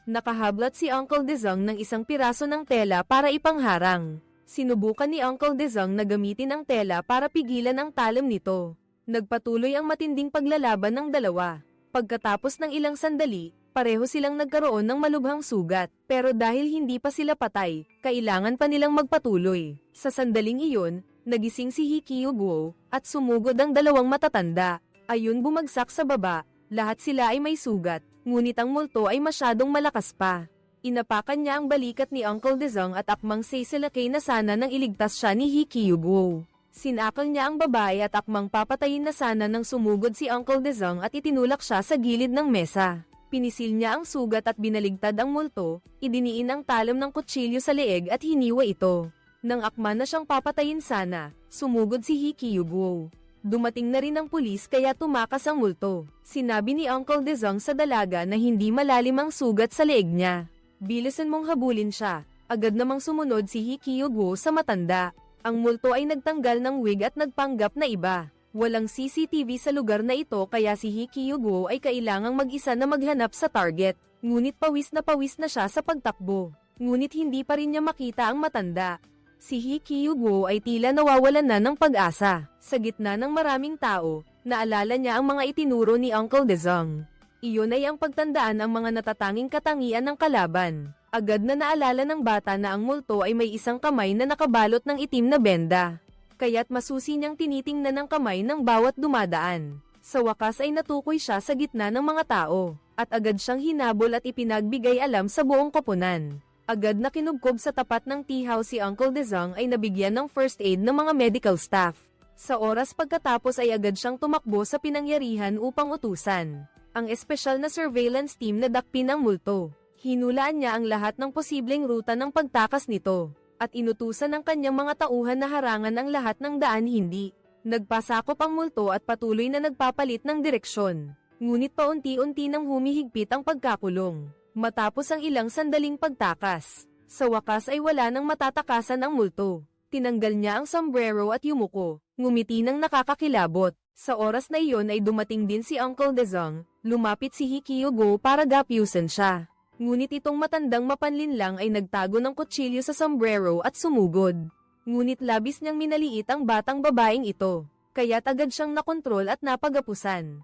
Nakahablat si Uncle Dezong ng isang piraso ng tela para ipangharang. Sinubukan ni Uncle Dezong na gamitin ang tela para pigilan ang talam nito. Nagpatuloy ang matinding paglalaban ng dalawa. Pagkatapos ng ilang sandali, pareho silang nagkaroon ng malubhang sugat, pero dahil hindi pa sila patay, kailangan pa nilang magpatuloy. Sa sandaling iyon, nagising si He Kyuguo, at sumugod ang dalawang matatanda. Ayun bumagsak sa baba, lahat sila ay may sugat, ngunit ang multo ay masyadong malakas pa. Inapakan niya ang balikat ni Uncle Dezong at akmang sisilakay na sana nang iligtas siya ni He Kyuguo. Sinakal niya ang babae at akmang papatayin na sana nang sumugod si Uncle Dezong at itinulak siya sa gilid ng mesa. Pinisil niya ang sugat at binaligtad ang multo, idiniin ang talam ng kutsilyo sa leeg at hiniwa ito. Nang akma na siyang papatayin sana, sumugod si He Kyuguo. Dumating na rin ang pulis kaya tumakas ang multo. Sinabi ni Uncle Dezong sa dalaga na hindi malalim ang sugat sa leeg niya. Bilisan mong habulin siya. Agad namang sumunod si He Kyuguo sa matanda. Ang multo ay nagtanggal ng wig at nagpanggap na iba. Walang CCTV sa lugar na ito kaya si He Kyuguo ay kailangang mag-isa na maghanap sa target. Ngunit pawis na siya sa pagtakbo. Ngunit hindi pa rin niya makita ang matanda. Si He Kyuguo ay tila nawawalan na ng pag-asa. Sa gitna ng maraming tao, naalala niya ang mga itinuro ni Uncle Dezong. Iyon ay ang pagtandaan ang mga natatanging katangian ng kalaban. Agad na naalala ng bata na ang multo ay may isang kamay na nakabalot ng itim na benda. Kaya't masusi niyang tinitingnan ang kamay ng bawat dumadaan. Sa wakas ay natukoy siya sa gitna ng mga tao, at agad siyang hinabol at ipinagbigay alam sa buong koponan. Agad na kinubkob sa tapat ng tea house si Uncle Dezong ay nabigyan ng first aid ng mga medical staff. Sa oras pagkatapos ay agad siyang tumakbo sa pinangyarihan upang utusan ang espesyal na surveillance team na dakpin ang multo. Hinulaan niya ang lahat ng posibleng ruta ng pagtakas nito, at inutusan ng kanyang mga tauhan na harangan ang lahat ng daan hindi. Nagpasakop ang multo at patuloy na nagpapalit ng direksyon. Ngunit paunti-unti nang humihigpit ang pagkakulong. Matapos ang ilang sandaling pagtakas, sa wakas ay wala nang matatakasan ang multo. Tinanggal niya ang sombrero at yumuko, ngumiti ng nakakakilabot. Sa oras na iyon ay dumating din si Uncle Dezong, lumapit si Hikyugo para gapyusan siya. Ngunit itong matandang mapanlinlang ay nagtago ng kutsilyo sa sombrero at sumugod. Ngunit labis niyang minaliit ang batang babaeng ito, kaya't agad siyang nakontrol at napagapusan.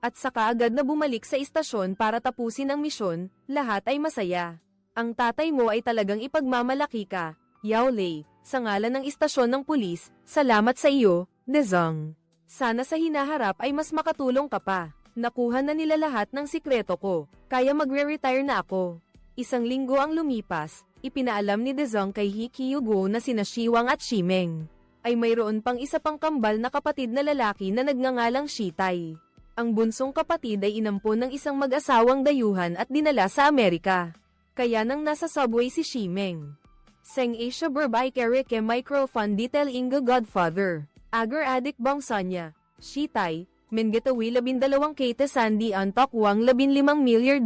At saka agad na bumalik sa istasyon para tapusin ang misyon, lahat ay masaya. Ang tatay mo ay talagang ipagmamalaki ka, Yao Lei, sa ngalan ng istasyon ng pulis, salamat sa iyo, Dezong. Sana sa hinaharap ay mas makatulong ka pa. Nakuha na nila lahat ng sikreto ko, kaya magre-retire na ako. Isang linggo ang lumipas, ipinaalam ni Dezong kay Hikyugo na sina Shiwang at Shimeng ay mayroon pang isa pang kambal na kapatid na lalaki na nagngangalang Shitai. Ang bunsong kapatid ay inampon ng isang mag-asawang dayuhan at dinala sa Amerika. Kaya nang nasa subway si Shimeng, Seng Asia Burbay Kereke Microphone Detail Inga Godfather, Agar Adik Bangsanya, Shitai, Mengetawi 12 Kate Sandy Antok Wang $15 milyar.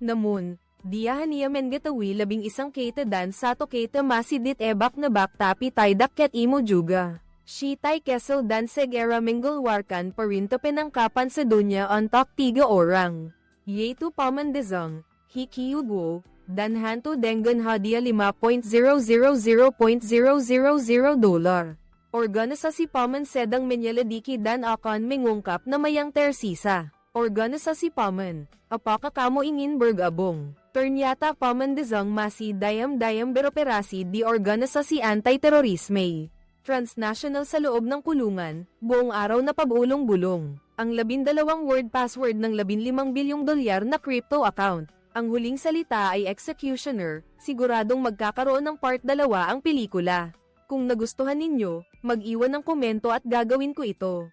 Namun, Diahania Mengetawi 11 Kate Dan Sato Kate Masidit Ebak na Bak Tapi Taidak Ket Imo Juga. Shitai Kessel Dan Segera Mengulwarkan Parinta Penangkapan sa Dunya Antok 3 Orang. Yetu Paman Dezong, Hikyugo, Dan Hanto Dengon Hadia $5.000.000. Organisasi Paman Sedang Menyaladiki Dan Akan Mengungkap na Mayang Tersisa. Organisasi Paman, Apakakamo Inginberg Abong. Ternyata Paman Dezong Masi Dayam Beroperasi di Organisasi Anti-Terorisme. Transnational sa loob ng kulungan, buong araw na pabulong-bulong. Ang 12 word password ng $15 bilyong na crypto account. Ang huling salita ay executioner, siguradong magkakaroon ng part 2 ang pelikula. Kung nagustuhan ninyo, mag-iwan ng komento at gagawin ko ito.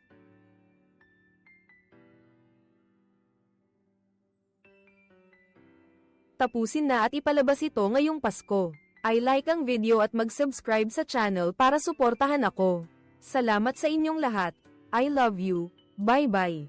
Tapusin na at ipalabas ito ngayong Pasko. I-like ang video at mag-subscribe sa channel para suportahan ako. Salamat sa inyong lahat. I love you. Bye-bye.